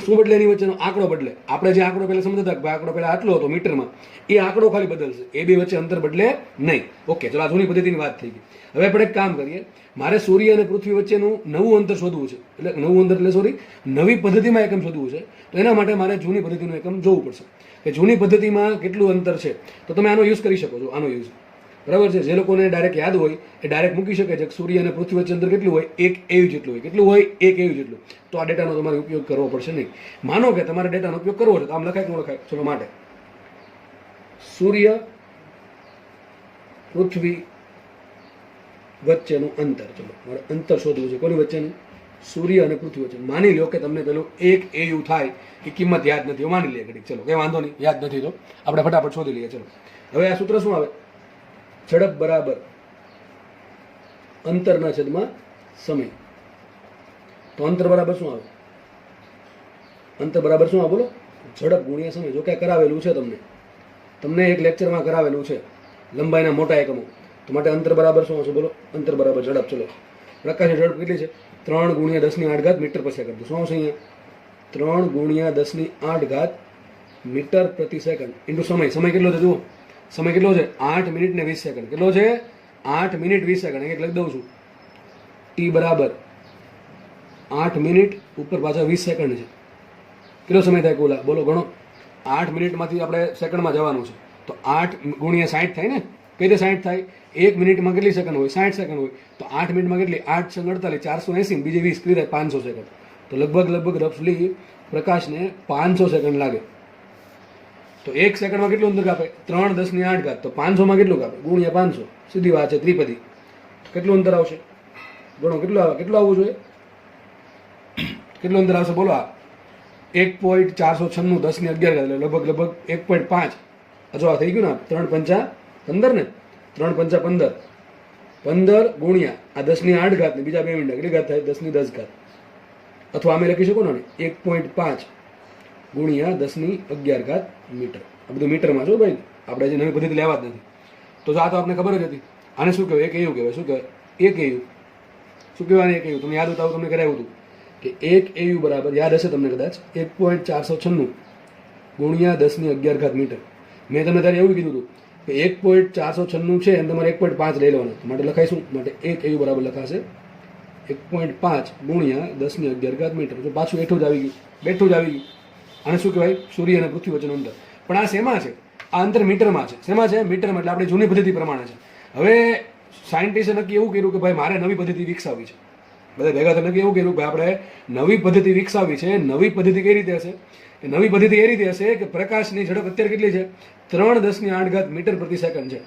શું બદલે? એની વચ્ચેનો આંકડો બદલે. આપણે જે આંકડો પહેલા સમજતા કે આંકડો પહેલા આટલો હતો મીટરમાં, એ આંકડો ખાલી બદલશે. એ બે વચ્ચે અંતર બદલે નહીં. ઓકે, ચલો, આ જૂની પદ્ધતિની વાત થઈ ગઈ. હવે આપણે એક કામ કરીએ. મારે સૂર્ય અને પૃથ્વી વચ્ચેનું નવું અંતર શોધવું છે. એટલે નવું અંતર એટલે સોરી, નવી પદ્ધતિમાં એકમ શોધવું છે. તો એના માટે મારે જૂની પદ્ધતિનું એકમ જોવું પડશે કે જૂની પદ્ધતિમાં કેટલું અંતર છે. તો તમે આનો યુઝ કરી શકો છો. આનો યુઝ બરાબર છે. જે લોકોને ડાયરેક્ટ યાદ હોય એ ડાયરેક્ટ મૂકી શકે છે કે સૂર્ય અને પૃથ્વી વચ્ચે અંતર કેટલું હોય? 1 AU જેટલું હોય. કેટલું હોય? 1 AU જેટલું. તો આ ડેટાનો તમારે ઉપયોગ કરવો પડશે નહીં. માનો કે તમારે ડેટાનો ઉપયોગ કરવો છે તો આમ લખાય કે ન લખાય? ચલો, માટે સૂર્ય પૃથ્વી વચ્ચેનું અંતર. ચલો, મારે અંતર શોધવું છે. કોની વચ્ચેનું? સૂર્ય અને પૃથ્વી વચ્ચે. માની લો કે તમને પેલું 1 AU થાય એ કિંમત યાદ નથી. માની લે ઘડીક. ચલો, કંઈ વાંધો નહીં, યાદ નથી તો આપણે ફટાફટ શોધી લઈએ. ચલો, હવે આ સૂત્ર શું આવે? ઝડપ બરાબર અંતરના છેદમાં સમય. તો અંતર બરાબર શું આવે? અંતર બરાબર શું આવે? બોલો. ઝડપ ગુણ્યા સમય. જો કે કરાવેલું છે તમને એક લેક્ચરમાં કરાવેલું છે લંબાઈના મોટા એકમો. તો માટે અંતર બરાબર શું આવશે? બોલો. અંતર બરાબર ઝડપ. ચલો, પ્રકાશની ઝડપ કેટલી છે? 3×10⁸ મીટર પર સેકન્ડ. શું આવશે અહીંયા? 3×10⁸ મીટર પ્રતિ સેકન્ડ ઇન્ટુ સમય. સમય કેટલો છે? જુઓ, સમય કેટલો છે? 8 મિનિટ ને 20 સેકન્ડ. કેટલો છે? 8 મિનિટ 20 સેકન્ડ. એક લખી દઉં છું. ટી બરાબર 8 મિનિટ ઉપર પાછા 20 સેકન્ડ છે. કેટલો સમય થાય કુલ? બોલો, ગણો. 8 મિનિટમાંથી આપણે સેકન્ડમાં જવાનું છે. તો 8×60 થાય ને? કઈ રીતે 60 થાય? 1 મિનિટમાં કેટલી સેકન્ડ હોય? 60 સેકન્ડ હોય. તો 8 મિનિટમાં કેટલી? 8×48 480, બીજી 20 કેટલી થાય? 500 સેકન્ડ. તો લગભગ રફલી પ્રકાશને 500 સેકન્ડ લાગે. તો 1 સેકન્ડમાં કેટલું અંતર કાપે? 3×10⁸. તો 500માં કેટલું કાપે? ગુણ્યા 500. સીધી વાત છે, ત્રિપદી. કેટલું અંતર આવશે? ગણો કેટલું આવે? કેટલું આવવું જોઈએ? કેટલું અંતર આવશે? બોલો. આ 1.496 10 ની 11 એટલે લગભગ 1.5 આ થઈ ગયું ને 3 પંચા 15 ને 3 પંચા 15 15 ગુણ્યા આ 10 ની 8 ઘાત ને બીજા 2 મિનિટ કેટલી ઘાત થાય 10 ની 10 ઘાત અથવા અમે લખી શકો ને 1.5 ગુણ્યા 10 ની 11 ઘાત મીટર આ બધું મીટરમાં છો ભાઈ આપણે જે નવી પદ્ધતિ લેવા જ નથી તો જો આ તો આપણે ખબર જ હતી આને શું કહેવાય એક એવું કહેવાય શું કહેવાય એક એવું શું કહેવાય એક એવું તમને યાદ હતું તમને કરાવ્યું હતું કે એક એવું બરાબર યાદ હશે તમને કદાચ 1.496 ગુણ્યા 10 ની 11 ઘાત મીટર મેં તમને ત્યારે એવું કીધું હતું કે 1.496 છે અને તમારે 1.5 લઈ લેવાના માટે લખાઈશું માટે એક એવું બરાબર લખાશે 1.5 ગુણ્યા 10 ની 11 ઘાત મીટર તો પાછું બેઠું જ આવી ગયું આને શું કહેવાય સૂર્ય અને પૃથ્વી વચ્ચેનું અંતર પણ આ શેમાં છે આ અંતર મીટરમાં છે શેમાં છે મીટરમાં એટલે આપણે જૂની પદ્ધતિ પ્રમાણે છે હવે સાયન્ટિસ્ટે નક્કી એવું કર્યું કે ભાઈ મારે નવી પદ્ધતિ વિકસાવવી છે બધા ભેગા થઈને નક્કી એવું કર્યું કે આપણે નવી પદ્ધતિ વિકસાવવી છે નવી પદ્ધતિ કઈ રીતે હશે કે નવી પદ્ધતિ એ રીતે હશે કે પ્રકાશની ઝડપ અત્યારે કેટલી છે 3 10 ની 8 ઘાત મીટર પ્રતિ સેકન્ડ છે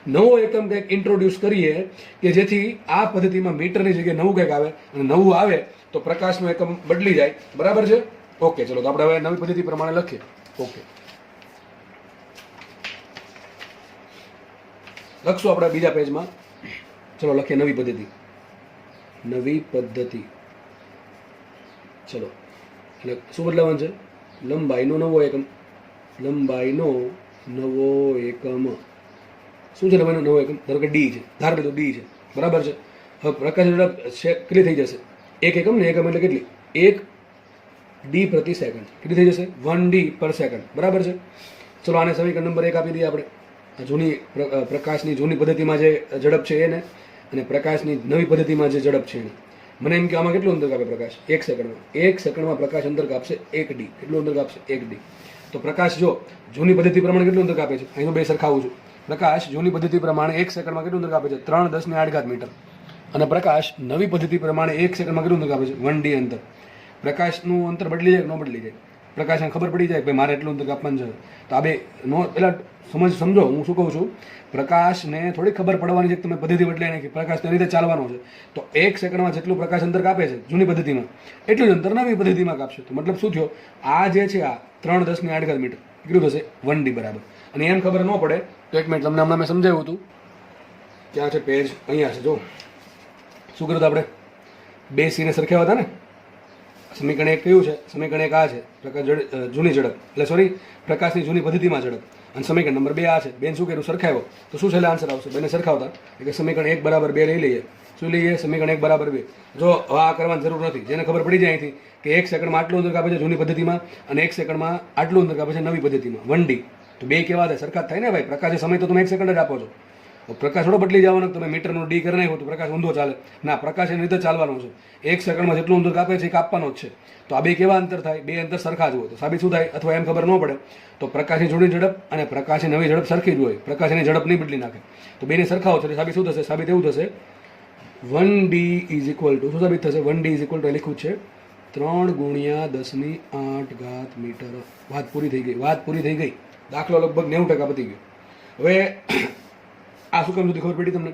નવો એકમ કંઈક ઇન્ટ્રોડ્યુસ કરીએ કે જેથી આ પદ્ધતિમાં મીટરની જગ્યાએ નવું કંઈક આવે અને નવું આવે તો પ્રકાશનો એકમ બદલી જાય બરાબર છે ઓકે ચલો તો આપણે હવે નવી પદ્ધતિ પ્રમાણે લખીએ ઓકે લખશું આપણે બીજા પેજમાં ચલો લખીએ નવી પદ્ધતિ ચલો એટલે શું બદલાવાનું છે લંબાઈનો નવો એકમ શું છે લંબાઈનો નવો એકમ ધારો કે ડી છે ધારો કે ડી છે બરાબર છે હવે પ્રકાશ ઝડપ કેટલી થઈ જશે એક એકમ ને એકમ એટલે કેટલી 1 ડી પ્રતિ સેકન્ડ કેટલી થઈ જશે 1 ડી પર સેકન્ડ બરાબર છે ચલો આને સમીકરણ નંબર 1 આપી દઈએ આપણે જૂની પ્રકાશની જૂની પદ્ધતિમાં જે ઝડપ છે એને અને પ્રકાશની નવી પદ્ધતિમાં જે ઝડપ છે એને મને એમ કે આમાં કેટલું અંતર કાપે પ્રકાશ 1 સેકન્ડમાં પ્રકાશ અંતર કાપશે 1 ડી કેટલું અંતર કાપશે 1 ડી તો પ્રકાશ જો જૂની પદ્ધતિ પ્રમાણે કેટલું અંતર કાપે છે અહીં બે સરખાવું છું પ્રકાશ જૂની પદ્ધતિ પ્રમાણે 1 સેકન્ડમાં કેટલું અંતર કાપે છે 3 10 ની 8 ઘાત મીટર અને પ્રકાશ નવી પદ્ધતિ પ્રમાણે 1 સેકન્ડમાં કેટલું અંતર કાપે છે 1 ડી અંતર પ્રકાશનું અંતર બદલી જાય કે ન બદલી જાય પ્રકાશને ખબર પડી જાય કે ભાઈ મારે એટલું અંતર કાપવાનું છે તો આ બે નો પેલા સમજો હું શું કહું છું પ્રકાશને થોડી ખબર પડવાની છે કે તમે પદ્ધતિ બદલાઈ નાખી પ્રકાશ તેની રીતે ચાલવાનો છે તો 1 સેકન્ડમાં જેટલું પ્રકાશ અંતર કાપે છે જૂની પદ્ધતિમાં એટલું જ અંતર નવી પદ્ધતિમાં કાપશે તો મતલબ શું થયો આ જે છે આ 3 10 ની 8 ઘાત મીટર કેટલું થશે 1 ડી બરાબર અને એમ ખબર ન પડે તો એક મિનિટ તમને હમણાં મેં સમજાવ્યું હતું ક્યાં છે પેજ અહીંયા છે જો શું કર્યું હતું આપણે બે સીને સરખાવ્યા હતા ને સમીકરણ 1 કયું છે સમીકરણ 1 આ છે પ્રકાશ જૂની ઝડપ એટલે સોરી પ્રકાશની જૂની પદ્ધતિમાં ઝડપ અને સમીકરણ નંબર 2 આ છે બેન શું કર્યું સરખાવ્યો તો શું છેલ્લે આન્સર આવશે બેને સરખાવતા એટલે સમીકરણ 1 બરાબર 2 લઈ લઈએ શું લઈએ સમીકરણ 1 બરાબર 2 જો હવે આ કરવાની જરૂર નથી જેને ખબર પડી જાય અહીંથી કે 1 સેકન્ડમાં આટલું અંતર કાપે છે જૂની પદ્ધતિમાં અને 1 સેકન્ડમાં આટલું અંતર કાપે છે નવી પદ્ધતિમાં 1 ડી તો બે કેવા થાય સરખા થાય ને ભાઈ પ્રકાશનો સમય તો તમે 1 સેકન્ડ જ આપો છો પ્રકાશ થોડો બદલી જવાનો તમે મીટરનો ડી કરી નાખો તો પ્રકાશ ઊંધો ચાલે ના પ્રકાશ એની રીતે ચાલવાનો છે 1 સેકન્ડમાં જેટલું અંતર કાપે છે એ કાપવાનો જ છે તો આ બે કેવા અંતર થાય બે અંતર સરખા જ હોય તો સાબિત શું થાય અથવા એમ ખબર ન પડે તો પ્રકાશની જૂની ઝડપ અને પ્રકાશની નવી ઝડપ સરખી જ હોય પ્રકાશ એની ઝડપ નહીં બદલી નાખે તો બેને સરખાવો છે સાબિત શું થશે સાબિત એવું થશે 1 ડી ઇઝ ઇક્વલ ટુ શું સાબિત થશે 1 ડી ઇઝ ઇક્વલ ટુ લખ્યું છે 3 ગુણ્યા 10 ની 8 ઘાત મીટર વાત પૂરી થઈ ગઈ દાખલો લગભગ 90% પતી ગયો હવે આ શું કામ સુધી ખબર પડી તમને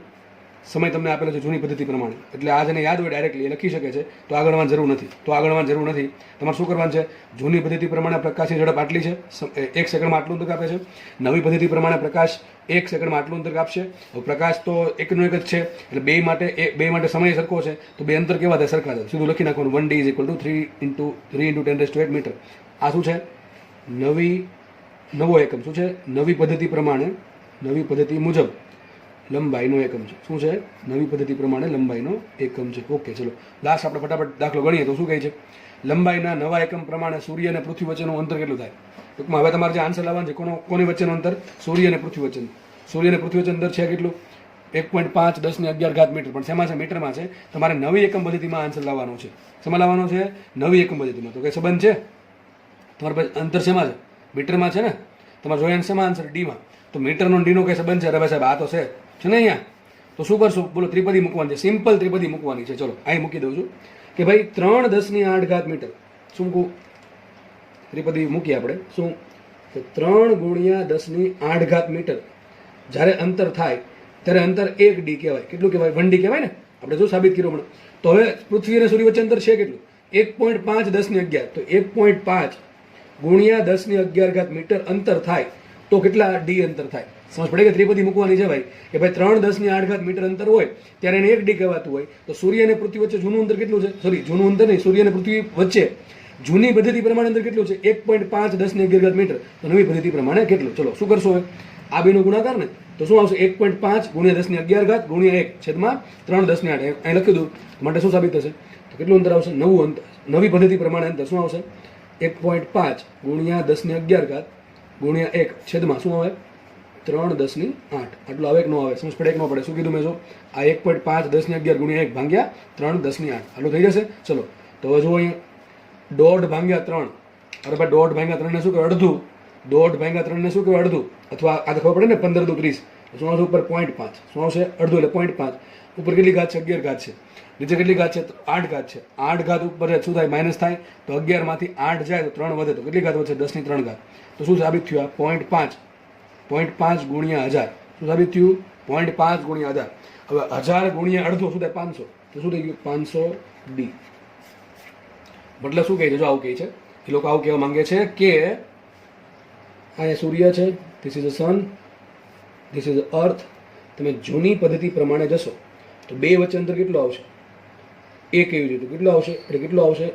સમય તમને આપેલો છે જૂની પદ્ધતિ પ્રમાણે એટલે આ જેને યાદ હોય ડાયરેક્ટલી એ લખી શકે છે તો આગળ વાંચવાની જરૂર નથી તમારે શું કરવાનું છે જૂની પદ્ધતિ પ્રમાણે પ્રકાશની ઝડપ આટલી છે 1 સેકન્ડમાં આટલું અંતર કાપે છે નવી પદ્ધતિ પ્રમાણે પ્રકાશ 1 સેકન્ડમાં આટલું અંતર કાપશે હવે પ્રકાશ તો એકનો એક જ છે એટલે બે માટે સમય સરખો છે તો બે અંતર કેવા થાય સરખા થાય સીધું લખી નાખવાનું 1 D is equal to 3 × 10⁸ metre આ શું છે નવો એકમ શું છે નવી પદ્ધતિ મુજબ લંબાઈનો એકમ છે શું છે નવી પદ્ધતિ પ્રમાણે લંબાઈનો એકમ છે ઓકે ચલો લાસ્ટ આપણે ફટાફટ દાખલો ગણીએ તો શું કહે છે લંબાઈના નવા એકમ પ્રમાણે સૂર્ય અને પૃથ્વી વચ્ચેનું અંતર કેટલું થાય ટૂંકમાં હવે તમારે જે આન્સર લાવવાનું છે કોની વચ્ચેનું અંતર સૂર્ય અને પૃથ્વી વચ્ચેનું અંતર છે કેટલું 1.5 10 ની 11 ઘાત મીટર પણ શેમાં છે મીટરમાં છે તમારે નવી એકમ પદ્ધતિમાં આન્સર લાવવાનો છે શેમાં લાવવાનો છે નવી એકમ પદ્ધતિમાં તો કઈ સંબંધ છે તમારે પાસે અંતર શેમાં છે મીટરમાં છે ને તમારે જોઈએ શેમાં આન્સર ડીમાં તો મીટરનો ડીનો કઈ સંબંધ છે રવે સાહેબ આ તો છે ને અહીંયા તો શું કરશું બોલો ત્રિપદી મૂકવાની છે સિમ્પલ ત્રિપદી મૂકવાની છે ચલો અહીં મૂકી દઉં છું કે ભાઈ 3 10 ની 8 ઘાત મીટર શું મૂકું ત્રિપદી મૂકીએ આપણે શું તો 3 ગુણ્યા 10 ની 8 ઘાત મીટર જ્યારે અંતર થાય ત્યારે અંતર 1 ડી કહેવાય કેટલું કહેવાય 1 ડી કહેવાય ને આપણે શું સાબિત કર્યું હમણાં તો હવે પૃથ્વી અને સૂર્ય વચ્ચે અંતર છે કેટલું 1.5 10^11 તો 1.5 ગુણ્યા 10^11 મીટર અંતર થાય તો કેટલા ડી અંતર થાય? સમજ પડે કે ત્રિપદી મૂકવાની છે ભાઈ કે ભાઈ 3 10^8 મીટર અંતર હોય ત્યારે એને 1 ડી કહેવાતું હોય. તો સૂર્ય અને પૃથ્વી વચ્ચે જૂનું અંતર કેટલું છે? સોરી, જૂનું અંતર નહીં, સૂર્ય અને પૃથ્વી વચ્ચે જૂની પદ્ધતિ પ્રમાણે અંતર કેટલું છે? 1.5 10^11 મીટર. તો નવી પદ્ધતિ પ્રમાણે કેટલું? ચલો શું કરશો હવે? આ બેનો ગુણાકાર ને, તો શું આવશે? 1.5 ગુણ્યા 10^11 ગુણ્યા 1 છેદમાં 3 10^8. અહીં લખી દઉં માટે શું સાબિત થશે? તો કેટલું અંતર આવશે? નવું અંતર. નવી પદ્ધતિ પ્રમાણે અંતર શું આવશે? 1.5 ગુણ્યા 10^11 ગુણ્યા 1 છેદમાં શું આવે? 3 10^8. આટલું આવે કે ન આવે? સમજ પડે કે ન પડે? શું કીધું મેં? જો આ 1.5 10^11 ગુણ્યા 1 ભાગ્યા 3 10^8 આટલું થઈ જશે. ચલો તો હવે જુઓ અહીંયા 1.5/3. અરે ભાઈ 1.5/3 ને શું કહેવાય? અડધું. 1.5/3 ને શું કહેવાય? અડધું. અથવા આ ખબર પડે ને 15 દુ 30. શું આવશે ઉપર? 0.5. શું આવશે? અડધું એટલે 0.5. ઉપર કેટલી ઘાત છે? 11 ઘાત છે. નીચે કેટલી ઘાત છે? 8 ઘાત છે. 8 ઘાત ઉપર શું થાય? માઇનસ થાય. તો 11 માંથી 8 જાય તો 3 વધે તો કેટલી ઘાત વધશે? 10^3 ઘાત. તો શું સાબિત થયું? આ 0.5. 0.5 ગુણ્યા 1000. શું સાબિત થયું? 0.5 ગુણ્યા 1000. હવે 1000 ગુણ્યા અડધો શું થાય? 500. તો શું થઈ ગયું? 500 ડી. મતલબ શું કહે છે? જો આવું કહે છે, એ લોકો આવું કહેવા માંગે છે કે અહીંયા સૂર્ય છે, this is a sun, this is a earth. તમે જૂની પદ્ધતિ પ્રમાણે જશો તો બે વચ્ચે અંતર કેટલું આવશે? 1 એવી રીતે કેટલું આવશે? એટલે કેટલું આવશે?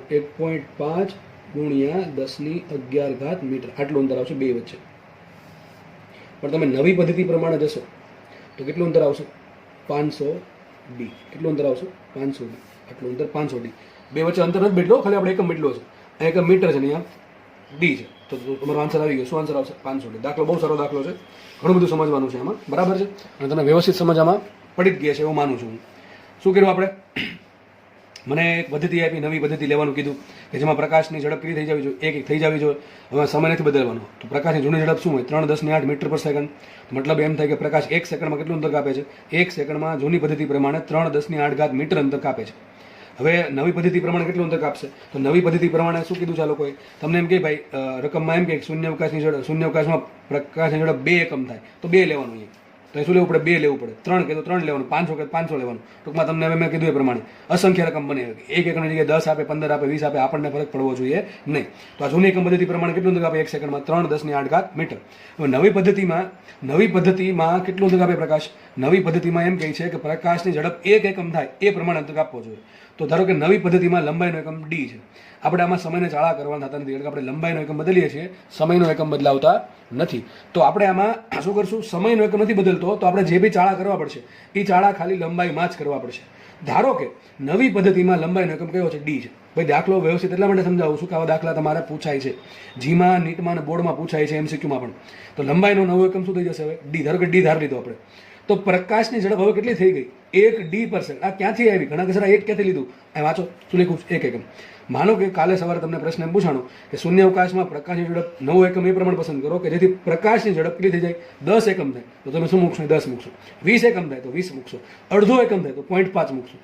1.5 ગુણ્યા 10^11 મીટર આટલું અંતર આવશે બે વચ્ચે. પણ તમે નવી પદ્ધતિ પ્રમાણે જશો તો કેટલું અંતર આવશે? 500 ડી. કેટલું અંતર આવશે? 500 ડી. આટલું અંતર 500 ડી. બે વચ્ચે અંતર નથી બેટલો, ખાલી આપણે એકમ બેટલો છે. આ એકમ મીટર છે ને અહીંયા ડી છે. તો તમારો આન્સર આવી ગયો. શું આન્સર આવશે? 500 ડી. દાખલો બહુ સારો દાખલો છે, ઘણું બધું સમજવાનું છે આમાં, બરાબર છે? અને તમે વ્યવસ્થિત સમજવામાં પડી જ ગયા છે એવું માનું છું હું. શું કર્યું આપણે? મને એક પદ્ધતિ આપી, નવી પદ્ધતિ લેવાનું કીધું કે જેમાં પ્રકાશની ઝડપ કેટલી થઈ જવી જોઈએ? એક થઈ જવી જોઈએ. હવે સમય નથી બદલવાનો. તો પ્રકાશની જૂની ઝડપ શું હોય? 3 10^8 મીટર પર સેકન્ડ. મતલબ એમ થાય કે પ્રકાશ 1 સેકન્ડમાં કેટલું અંતર કાપે છે? 1 સેકન્ડમાં જૂની પદ્ધતિ પ્રમાણે 3 10^8 મીટર અંતર કાપે છે. હવે નવી પદ્ધતિ પ્રમાણે કેટલું અંતર કાપશે? તો નવી પદ્ધતિ પ્રમાણે શું કીધું છે આ લોકોએ? તમને એમ કે ભાઈ રકમમાં એમ કે શૂન્યાવકાશની ઝડપ, શૂન્યાવકાશમાં પ્રકાશની ઝડપ 2 એકમ થાય તો 2 લેવાનું. અહીંયા તો શું લેવું પડે? 2 લેવું પડે. 3 કે તો 3 લેવાનું. 500 કે 500 લેવાનું. ટૂંકમાં તમને હવે મેં કીધું એ પ્રમાણે અસંખ્ય રકમ બને. એક એકમની જગ્યાએ 10 આપે, 15 આપે, 20 આપે, આપણને ફરક પડવો જોઈએ નહીં. તો આ જૂની એકમ પદ્ધતિ પ્રમાણે કેટલું અંતર કાપે? 1 સેકન્ડમાં 3 10^8 મીટર. હવે નવી પદ્ધતિમાં કેટલું અંતર કાપે પ્રકાશ? નવી પદ્ધતિમાં એમ કહે છે કે પ્રકાશની ઝડપ 1 એકમ થાય એ પ્રમાણે અંતર કાપવો જોઈએ. તો ધારો કે નવી પદ્ધતિમાં લંબાઈનો એકમ ડી છે. આપણે આમાં સમયને ચાળા કરવાના થતા નથી, એટલે આપણે લંબાઈનો એકમ બદલીએ છીએ, સમયનો એકમ બદલાવતા નથી. તો આપણે આમાં શું કરશું? સમયનો એકમ નથી બદલતો તો આપણે જે બી ચાળા કરવા પડશે એ ચાળા ખાલી લંબાઈમાં જ કરવા પડશે. ધારો કે નવી પદ્ધતિમાં લંબાઈનો એકમ કયો છે? ડી છે. ભાઈ દાખલો વ્યવસ્થિત એટલા માટે સમજાવું છું કે આવા દાખલા તમારે પૂછાય છે, જીમાં, નીટમાં અને બોર્ડમાં પૂછાય છે, MCQમાં પણ. તો લંબાઈનો નવો એકમ શું થઈ જશે હવે? ડી. ધારો કે ડી ધાર લીધો આપણે, તો પ્રકાશની ઝડપ હવે કેટલી થઈ ગઈ? 1 ડી પર સેકન્ડ. આ ક્યાંથી આવી? ઘણા કચરા 1 ક્યાંથી લીધું? અહીં વાંચો શું લખ્યું? 1 એકમ. માનો કે કાલે સવારે તમને પ્રશ્ન એમ પૂછાણો કે શૂન્યાવકાશમાં પ્રકાશની ઝડપ 9 એકમ એ પ્રમાણે પસંદ કરો કે જેથી પ્રકાશની ઝડપ કેટલી થઈ જાય? 10 એકમ થાય તો તમે શું મૂકશો? 10 મૂકશો. 20 એકમ થાય તો 20 મૂકશો. અડધો એકમ થાય તો 0.5 મૂકશો.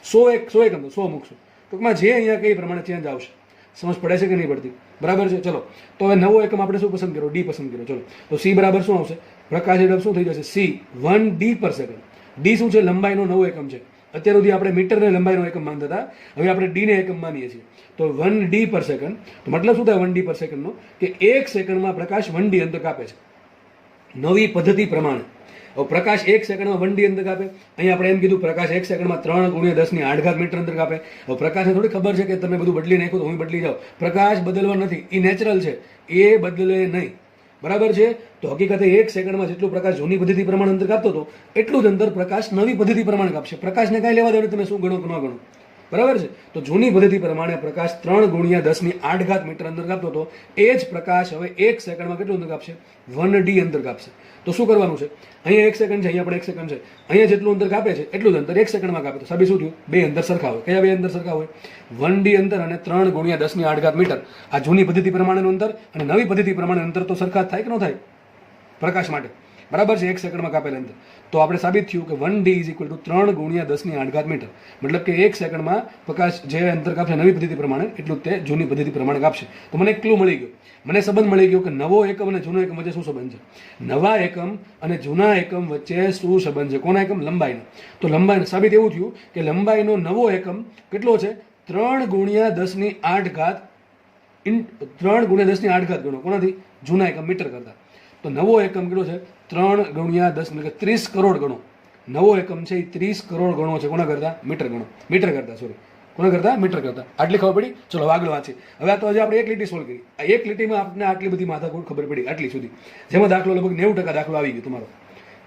100 એકમ તો 100 મૂકશો. ટૂંકમાં જે અહીંયા કઈ પ્રમાણે ચેન્જ આવશે. સમજ પડે છે કે નહીં પડતી? બરાબર છે? ચલો તો હવે નવો એકમ આપણે શું પસંદ કર્યો? ડી પસંદ કર્યો. ચલો તો સી બરાબર શું આવશે? પ્રકાશની ઝડપ શું થઈ જશે? સી 1 ડી પર સેકન્ડ. ડી શું છે? લંબાઈનો નવો એકમ છે. અત્યાર સુધી આપણે મીટરને લંબાઈનો એકમ માનતા હતા, હવે આપણે ડીને એકમ માનીએ છીએ. તો 1 ડી પર સેકન્ડ. તો મતલબ શું થાય 1 ડી પર સેકન્ડનો? કે 1 સેકન્ડમાં પ્રકાશ 1 ડી અંતર કાપે છે નવી પદ્ધતિ પ્રમાણે. હવે પ્રકાશ 1 સેકન્ડમાં 1 ડી અંતર કાપે. અહીં આપણે એમ કીધું પ્રકાશ 1 સેકન્ડમાં 3 ગુણ્યા 10^8 મીટર અંતર કાપે. હવે પ્રકાશને થોડી ખબર છે કે તમે બધું બદલી નાખ્યું તો હું બદલી જાઉં. પ્રકાશ બદલવા નથી, એ નેચરલ છે, એ બદલે નહીં. બરાબર છે? તો હકીકતે 1 સેકન્ડમાં જેટલું પ્રકાશ જૂની પદ્ધતિ પ્રમાણે અંતર કાપતો હતો એટલું જ અંતર પ્રકાશ નવી પદ્ધતિ પ્રમાણે કાપશે. પ્રકાશને કાંઈ લેવા દેવા તમે શું ગણો કે ન ગણો. બરાબર છે? તો જૂની પદ્ધતિ પ્રમાણે પ્રકાશ 3 ગુણ્યા 10^8 મીટર અંતર કાપતો હતો, એ જ પ્રકાશ હવે 1 સેકન્ડમાં કેટલું અંતર કાપશે? 1 ડી અંતર કાપશે. તો શું કરવાનું છે? અહીંયા 1 સેકન્ડ છે, અહીંયા પણ 1 સેકન્ડ છે. અહીંયા જેટલું અંતર કાપે છે એટલું જ અંતર 1 સેકન્ડમાં કાપે. તો સાબિત શું થયું? બે અંતર સરખા હોય. કયા બે અંતર સરખા હોય? 1 ડી અંતર અને 3 ગુણ્યા 10^8 મીટર. આ જૂની પદ્ધતિ પ્રમાણેનું અંતર અને નવી પદ્ધતિ પ્રમાણે અંતર તો સરખા થાય કે ન થાય પ્રકાશ માટે? બરાબર છે? 1 સેકન્ડમાં કાપેલ અંતર. તો આપણે સાબિત થયું કે 1 ડી ઇઝ ઇક્વલ ટુ 3 ગુણ્યા 10^8 મીટર. મતલબ કે 1 સેકન્ડમાં પ્રકાશ જે અંતર કાપશે નવી પદ્ધતિ પ્રમાણે એટલું જ તે જૂની પદ્ધતિ પ્રમાણે કાપશે. તો મને એક ક્લુ મળી ગયો, મને સંબંધ મળી ગયો કે નવો એકમ અને જૂનો એકમ વચ્ચે શું સંબંધ છે? નવા એકમ અને જૂના એકમ વચ્ચે શું સંબંધ છે? કોના એકમ? લંબાઈનો. તો લંબાઈ સાબિત એવું થયું કે લંબાઈનો નવો એકમ કેટલો છે? 3 ગુણ્યા 10 ઘાત 3 ગુણ્યા 10 ગણો કોનાથી? જૂના એકમ મીટર કરતા. તો નવો એકમ કેટલો છે? 3 ગુણ્યા 10 એટલે કે 30 કરોડ ગણો. નવો એકમ છે એ 30 કરોડ ગણો છે. કોના કરતા? મીટર ગણો. મીટર કરતા, સોરી, કોના કરતા? મીટર કરતા. આટલી ખબર પડી? ચલો હવે આગળ વાંચીએ. હવે તો હજી આપણે એક લીટી સોલ્વ કરી. આ એક લીટીમાં આપણને આટલી બધી માથાકૂટ ખબર પડી આટલી સુધી, જેમાં દાખલો લગભગ 90% દાખલો આવી ગયો તમારો.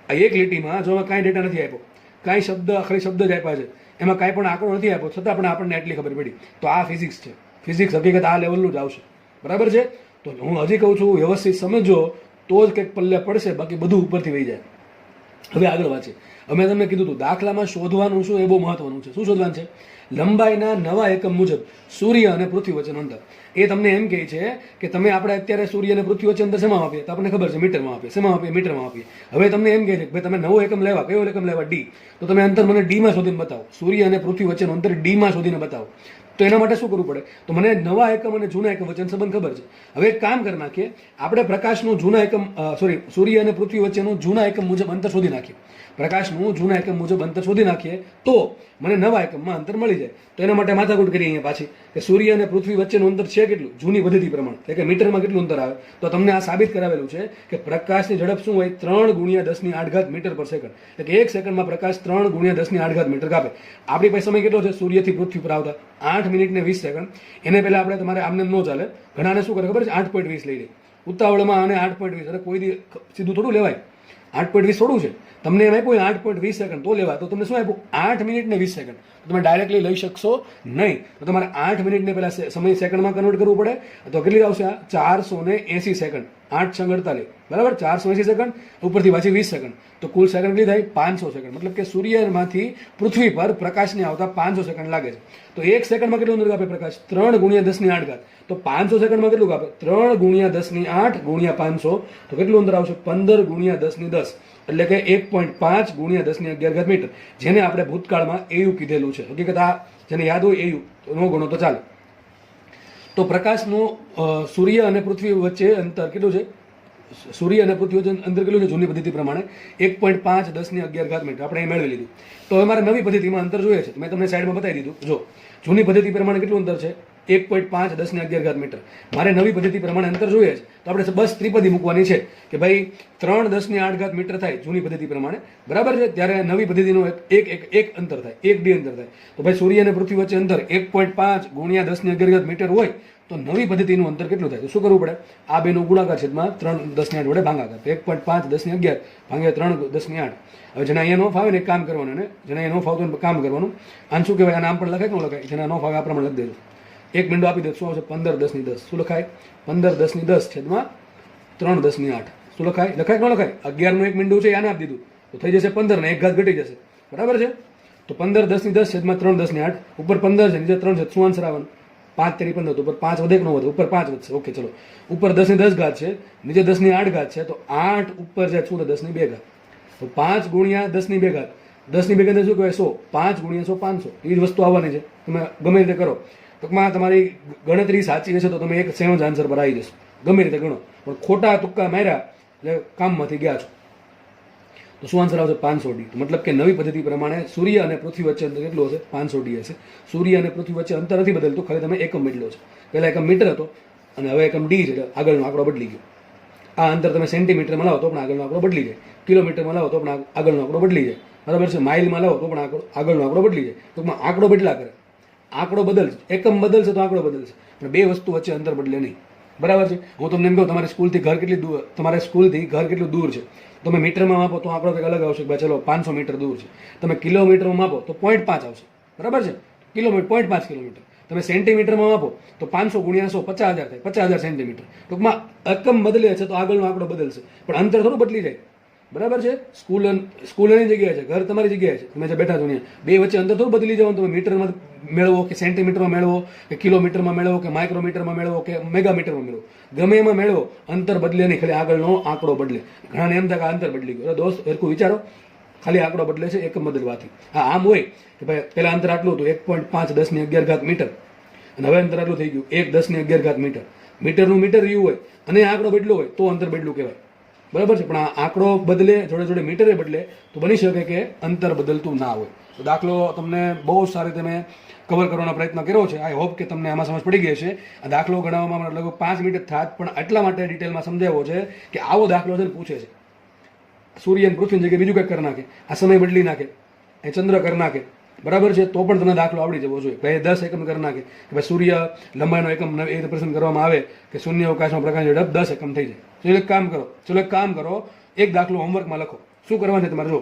આ એક લીટીમાં જો કાંઈ ડેટા નથી આપ્યો, કાંઈ શબ્દ ખાલી શબ્દ જ આપ્યા છે, એમાં કાંઈ પણ આંકડો નથી આપ્યો, છતાં પણ આપણને આટલી ખબર પડી. તો આ ફિઝિક્સ છે. ફિઝિક્સ હકીકત આ લેવલનું જ આવશે. બરાબર છે? તો હું હજી કહું છું વ્યવસ્થિત સમજો તો જ કંઈક પલ્લે પડશે, બાકી બધું ઉપરથી વહી જાય. હવે આગળ વાંચીએ. અમે તમને કીધું હતું દાખલામાં શોધવાનું શું એ બહુ મહત્વનું છે. શું શોધવાનું છે? લંબાઈના નવા એકમ મુજબ સૂર્ય અને પૃથ્વી વચ્ચેનું અંતર. એ તમને એમ કહે છે કે તમે આપણે અત્યારે સૂર્ય અને પૃથ્વી વચ્ચે અંતર શેમાં આપીએ? તો આપણને ખબર છે મીટરમાં આપીએ. શેમાં આપીએ? મીટરમાં આપીએ. હવે તમને એમ કહે છે કે ભાઈ તમે નવો એકમ લેવા, કયો એકમ લેવા? ડી. તો તમે અંતર મને ડીમાં શોધીને બતાવો. સૂર્ય અને પૃથ્વી વચ્ચેનું અંતર ડીમાં શોધીને બતાવો. તો એના માટે શું કરવું પડે? તો મને નવા એકમ અને જૂના એકમ વચ્ચેનો સંબંધ ખબર છે. હવે એક કામ કરી નાખીએ, આપણે પ્રકાશનું જૂના એકમ સૂર્ય અને પૃથ્વી વચ્ચેનું જૂના એકમ મુજબ અંતર શોધી નાખીએ. પ્રકાશનું જૂના એકમ મુજબ અંતર શોધી નાખીએ તો મને નવા એકમમાં અંતર મળી જાય. તો એના માટે માથાકૂટ કરીએ અહીંયા પાછી કે સૂર્ય અને પૃથ્વી વચ્ચેનું અંતર છે કેટલું? જૂની પદ્ધતિ પ્રમાણે, એટલે કે મીટરમાં કેટલું અંતર આવે? તો તમને આ સાબિત કરાવેલું છે કે પ્રકાશની ઝડપ શું હોય? 3 ગુણ્યા 10 મીટર પર સેકન્ડ. એટલે કે એક સેકન્ડમાં પ્રકાશ 3 ગુણ્યા 10 મીટર કાપે. આપણી પાસે સમય કેટલો છે સૂર્યથી પૃથ્વી પર આવતા? 8 મિનિટ ને 20 સેકન્ડ. એને પહેલા આપણે તમારે આમને ન ચાલે. ઘણાને શું કરે ખબર છે? 8.20 લઈ લે ઉતાવળમાં, અને 8.20 અરે કોઈ દી સીધું થોડું લેવાય. 8.20 થોડું છે. તમને એમ આપ્યું 8.20 સેકન્ડ તો લેવા, તો તમને શું આપ્યું? 8 મિનિટ ને 20 સેકન્ડ. તમે ડાયરેક્ટલી લઈ શકશો નહીં. તો તમારે 8 મિનિટને પહેલા સમય સેકન્ડમાં કન્વર્ટ કરવું પડે. તો કેટલી આવશે? 480 સેકન્ડ. 8×48 બરાબર, 480 સેકન્ડ ઉપરથી પાછી 20 સેકન્ડ. તો કુલ સેકન્ડ કેટલી થાય? 500 સેકન્ડ. મતલબ કે સૂર્યમાંથી પૃથ્વી પર પ્રકાશને આવતા 500 સેકન્ડ લાગે છે. તો એક સેકન્ડમાં કેટલું અંતર કાપે પ્રકાશ? 3 ગુણ્યા 10 તો 500 સેકન્ડમાં કેટલું કાપે? 3 ગુણ્યા 10 ગુણ્યા 500. તો કેટલું અંતર આવશે? 15 ગુણ્યા 10 એટલે કે 1.5 ગુણ્યા 10 મીટર, જેને આપણે ભૂતકાળમાં એયુ કીધેલું છે. હકીકત આ જેને યાદ હોય એયુ નો ગણો તો ચાલે. તો પ્રકાશનું સૂર્ય અને પૃથ્વી વચ્ચે અંતર કેટલું છે? સૂર્ય અને પૃથ્વી વચ્ચે અંતર કેટલું છે જૂની પદ્ધતિ પ્રમાણે? 1.5 10 મીટર. આપણે એ મેળવી લીધું. તો અમારે નવી પદ્ધતિમાં અંતર જોઈએ છે. મેં તમને સાઈડમાં બતાવી દીધું. જો જૂની પદ્ધતિ પ્રમાણે કેટલું અંતર છે? 1.5 10 મીટર. મારે નવી પદ્ધતિ પ્રમાણે અંતર જોઈએ છે. તો આપણે બસ ત્રિપદી મૂકવાની છે કે ભાઈ 3 10 મીટર થાય જૂની પદ્ધતિ પ્રમાણે, બરાબર છે? ત્યારે નવી પદ્ધતિનું એક અંતર થાય, એક ડી અંતર થાય. તો ભાઈ સૂર્ય અને પૃથ્વી વચ્ચે અંતર 1.5 ગુણ્યા 10 મીટર હોય તો નવી પદ્ધતિનું અંતર કેટલું થાય? તો શું કરવું પડે? આ બેનો ગુણાકાર છેદમાં 3 10 વડે ભાગાકાર. 1.5 10 ભાગ્યા 3 10 હવે જેના અહીંયા ન ફાવે ને એક કામ કરવાનું, ને જેના અહીંયા ન ફાવતું કામ કરવાનું. આને શું કહેવાય? આ નામ પણ લખાય કે ન લખાય? જેના ન ફાવે આ પ્રમાણે લખી દેજો. એક મિનિટ આપી દે. શું આવશે? 15 10 શું લખાય? 15 10 છેદમાં 3 10 શું લખાય? લખાય કે ન લખાય? 11નું એક મિનિટ છે આને આપી દીધું તો થઈ જશે 15 ને 1 ઘાત ઘટી જશે. બરાબર છે? તો 15 10 છેદમાં 3 10 ઉપર 15 છે, નીચે 3 છે. શું આન્સર આવવાનું? 5 તેરી 15. ઉપર 5 વધે કે ન વધે? ઉપર 5 વધશે. ઓકે, ચલો. ઉપર 10 ઘાત છે, નીચે 10 ઘાત છે. તો 8 ઉપર જાય શું? તો 10 2 ઘાત. તો 5 ગુણ્યા 10 2 ઘાત. 10 2 ઘાત શું કહેવાય? 100. 5 ગુણ્યા 100 500. એ જ વસ્તુ આવવાની છે. તમે ગમે રીતે કરો. ટૂંકમાં તમારી ગણતરી સાચી હશે તો તમે એક સેમ જ આન્સર પર આવી જશો. ગમે રીતે ગણો, પણ ખોટા તુક્કા માર્યા એટલે કામમાંથી ગયા છો. તો શું આન્સર આવશે? 500 ડી. મતલબ કે નવી પદ્ધતિ પ્રમાણે સૂર્ય અને પૃથ્વી વચ્ચે અંતર કેટલું હશે? 500 ડી હશે. સૂર્ય અને પૃથ્વી વચ્ચે અંતર નથી બદલતું, ખાલી તમે એકમ બદલ્યો છે. પહેલા એકમ મીટર હતો અને હવે એકમ ડી છે, એટલે આગળનો આંકડો બદલી ગયો. આ અંતર તમે સેન્ટીમીટરમાં લાવો તો પણ આગળનો આંકડો બદલી જાય. કિલોમીટરમાં લાવો તો પણ આગળનો આંકડો બદલી જાય. બરાબર છે? માઇલમાં લાવો તો પણ આગળનો આંકડો બદલી જાય. ટૂંકમાં આંકડો બદલા કરે. આંકડો બદલશે, એકમ બદલશે તો આંકડો બદલશે, પણ બે વસ્તુ વચ્ચે અંતર બદલે નહીં. બરાબર છે? હું તમને એમ કહું તમારી સ્કૂલથી ઘર કેટલી દૂર, તમારે સ્કૂલથી ઘર કેટલું દૂર છે? તમે મીટરમાં માપો તો આંકડો કંઈક અલગ આવશે. ભાઈ ચલો 500 મીટર દૂર છે. તમે કિલોમીટરમાં માપો તો 0.5 આવશે. બરાબર છે? Kilometre 0.5 kilometre. તમે સેન્ટીમીટરમાં માપો તો 500 ગુણ્યા 100 50,000 થાય. 50,000 સેન્ટીમીટર. ટૂંકમાં એકમ બદલે છે તો આગળનો આંકડો બદલશે, પણ અંતર થોડું બદલી જાય. બરાબર છે? સ્કૂલ એની જગ્યાએ છે, ઘર તમારી જગ્યાએ છે, તમે જે બેઠા છો અહીંયા, બે વચ્ચે અંતર થોડું બદલી જવાનું. તમે મીટરમાં મેળવો કે સેન્ટીમીટરમાં મેળવો કે કિલોમીટરમાં મેળવો કે માઇક્રોમીટરમાં મેળવો કે મેગામીટરમાં મેળવો, ગમે એમાં મેળવો, અંતર બદલે નહીં, ખાલી આગળનો આંકડો બદલે. ઘણાને એમ થાય કે અંતર બદલી ગયો. દોસ્ત હરખું વિચારો, ખાલી આંકડો બદલે છે એકમ બદલવાથી. હા, આમ હોય કે ભાઈ પહેલા અંતર આટલું હતું 1.5 10 મીટર, અને હવે અંતર આટલું થઈ ગયું 1 10 મીટર. મીટરનું મીટર રહ્યું હોય અને આંકડો બદલ્યો હોય તો અંતર બદલું કહેવાય. બરાબર છે. પણ આ આંકડો બદલે જોડે જોડે મીટરે બદલે તો બની શકે કે અંતર બદલતું ના હોય. તો દાખલો તમને બહુ સારી રીતે મેં કવર કરવાનો પ્રયત્ન કર્યો છે. આઈ હોપ કે તમને આમાં સમજ પડી ગઈ છે. આ દાખલો ગણાવવામાં લગભગ 5 મિનિટ થાત, પણ એટલા માટે ડિટેલમાં સમજાવ્યો છે કે આવો દાખલો છે ને પૂછે છે, સૂર્ય અને પૃથ્વીની જગ્યાએ બીજું કંઈક કરી નાખે, આ સમય બદલી નાખે, એ ચંદ્ર કરી નાખે, બરાબર છે, તો પણ તમને દાખલો આવડી જવો જોઈએ. ભાઈ 10 એકમ કરી નાખે કે ભાઈ સૂર્ય લંબાઈનો એકમ એ રીતે પસંદ કરવામાં આવે કે શૂન્ય અવકાશમાં પ્રકાશની ઝડપ 10 એકમ થઈ જાય. ચલો એક કામ કરો, એક દાખલો હોમવર્કમાં લખો. શું કરવાનું છે તમારે? જો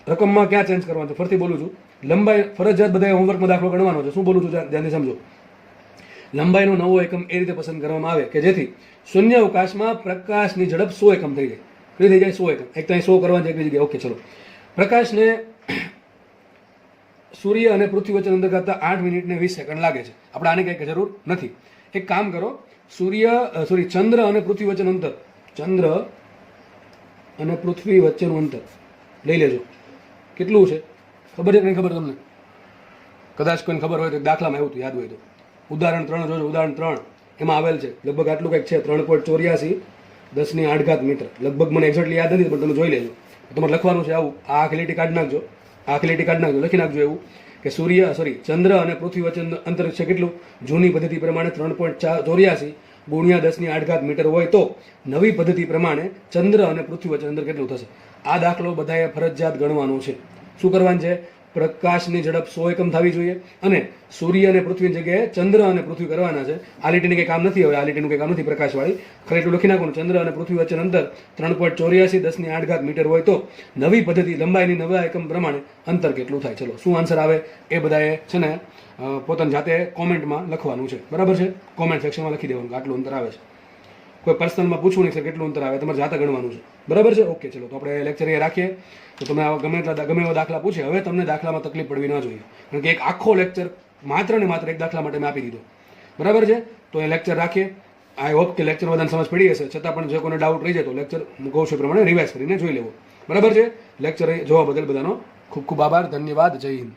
રકમમાં ક્યાં ચેન્જ કરવાનું છે, ફરીથી બોલું છું. લંબાઈ ફરજિયાત બધા હોમવર્કમાં દાખલો ગણવાનો છે. શું બોલું છું ધ્યાનથી સમજો. લંબાઈનો નવો એકમ એ રીતે પસંદ કરવામાં આવે કે જેથી શૂન્ય અવકાશમાં પ્રકાશની ઝડપ 100 એકમ થઈ જાય. કેટલી થઈ જાય? 100 એકમ. એક ત્યાં 100 કરવાની એક જગ્યાએ. ઓકે, ચલો. પ્રકાશને સૂર્ય અને પૃથ્વી વચ્ચે અંતર કરતા 8 મિનિટ ને 20 સેકન્ડ લાગે છે. આપણે આની કંઈ જરૂર નથી. એક કામ કરો, ચંદ્ર અને પૃથ્વી વચ્ચેનું અંતર, ચંદ્ર અને પૃથ્વી વચ્ચેનું અંતર લઈ લેજો. કેટલું છે ખબર છે કે નહીં ખબર તમને? કદાચ કોઈને ખબર હોય તો દાખલામાં એવું તો યાદ હોય તો ઉદાહરણ 3 જોજો. ઉદાહરણ 3 એમાં આવેલ છે લગભગ આટલું કંઈક છે, 3.84 10⁸ મીટર. લગભગ મને એક્ઝેક્ટલી યાદ નથી, પણ તમે જોઈ લેજો. તમારે લખવાનું છે આવું, આ આખી લીટી કાઢી નાખજો, લખી નાખજો એવું કે ચંદ્ર અને પૃથ્વી વચ્ચેનું અંતર છે કેટલું? જૂની પદ્ધતિ પ્રમાણે 3.84 ગુણ્યા 10⁸ મીટર હોય તો નવી પદ્ધતિ પ્રમાણે ચંદ્ર અને પૃથ્વી વચ્ચે અંતર કેટલું થશે? આ દાખલો બધાએ ફરજિયાત ગણવાનો છે. શું કરવાનું છે? પ્રકાશની ઝડપ 100 એકમ થવી જોઈએ અને સૂર્ય અને પૃથ્વીની જગ્યાએ ચંદ્ર અને પૃથ્વી કરવાના છે. આ લીટીની કંઈ કામ નથી. હવે આ લીટીનું કંઈ કામ નથી પ્રકાશવાળી. ખાલી એટલું લખી નાખવાનું, ચંદ્ર અને પૃથ્વી વચ્ચેનું અંતર 3.84 10⁸ મીટર હોય તો નવી પદ્ધતિ લંબાઈની નવા એકમ પ્રમાણે અંતર કેટલું થાય? ચલો, શું આન્સર આવે એ બધાએ છે ને પોતાની જાતે કોમેન્ટમાં લખવાનું છે. બરાબર છે? કોમેન્ટ સેક્શનમાં લખી દેવાનું કે આટલું અંતર આવે છે. કોઈ પર્સનલમાં પૂછવું નહીં સર કેટલું અંતર આવે, તમારે જાતે ગણવાનું છે. બરાબર છે? ઓકે, ચલો. તો આપણે લેક્ચર એ રાખીએ. તો તમે ગમે એવા દાખલા પૂછે, હવે તમને દાખલામાં તકલીફ પડવી ના જોઈએ, કારણ કે એક આખો લેક્ચર માત્ર ને માત્ર એક દાખલા માટે મેં આપી દીધો. બરાબર છે? તો એ લેક્ચર રાખીએ. આઈ હોપ કે લેક્ચર બધાને સમજ પડી હશે. છતાં પણ જો કોઈને ડાઉટ રહી જાય તો લેક્ચર હું કહું છું પ્રમાણે રિવાઇઝ કરીને જોઈ લેવો. બરાબર છે? લેક્ચર જોવા બદલ બધાનો ખૂબ ખૂબ આભાર. ધન્યવાદ. જય હિન્દ.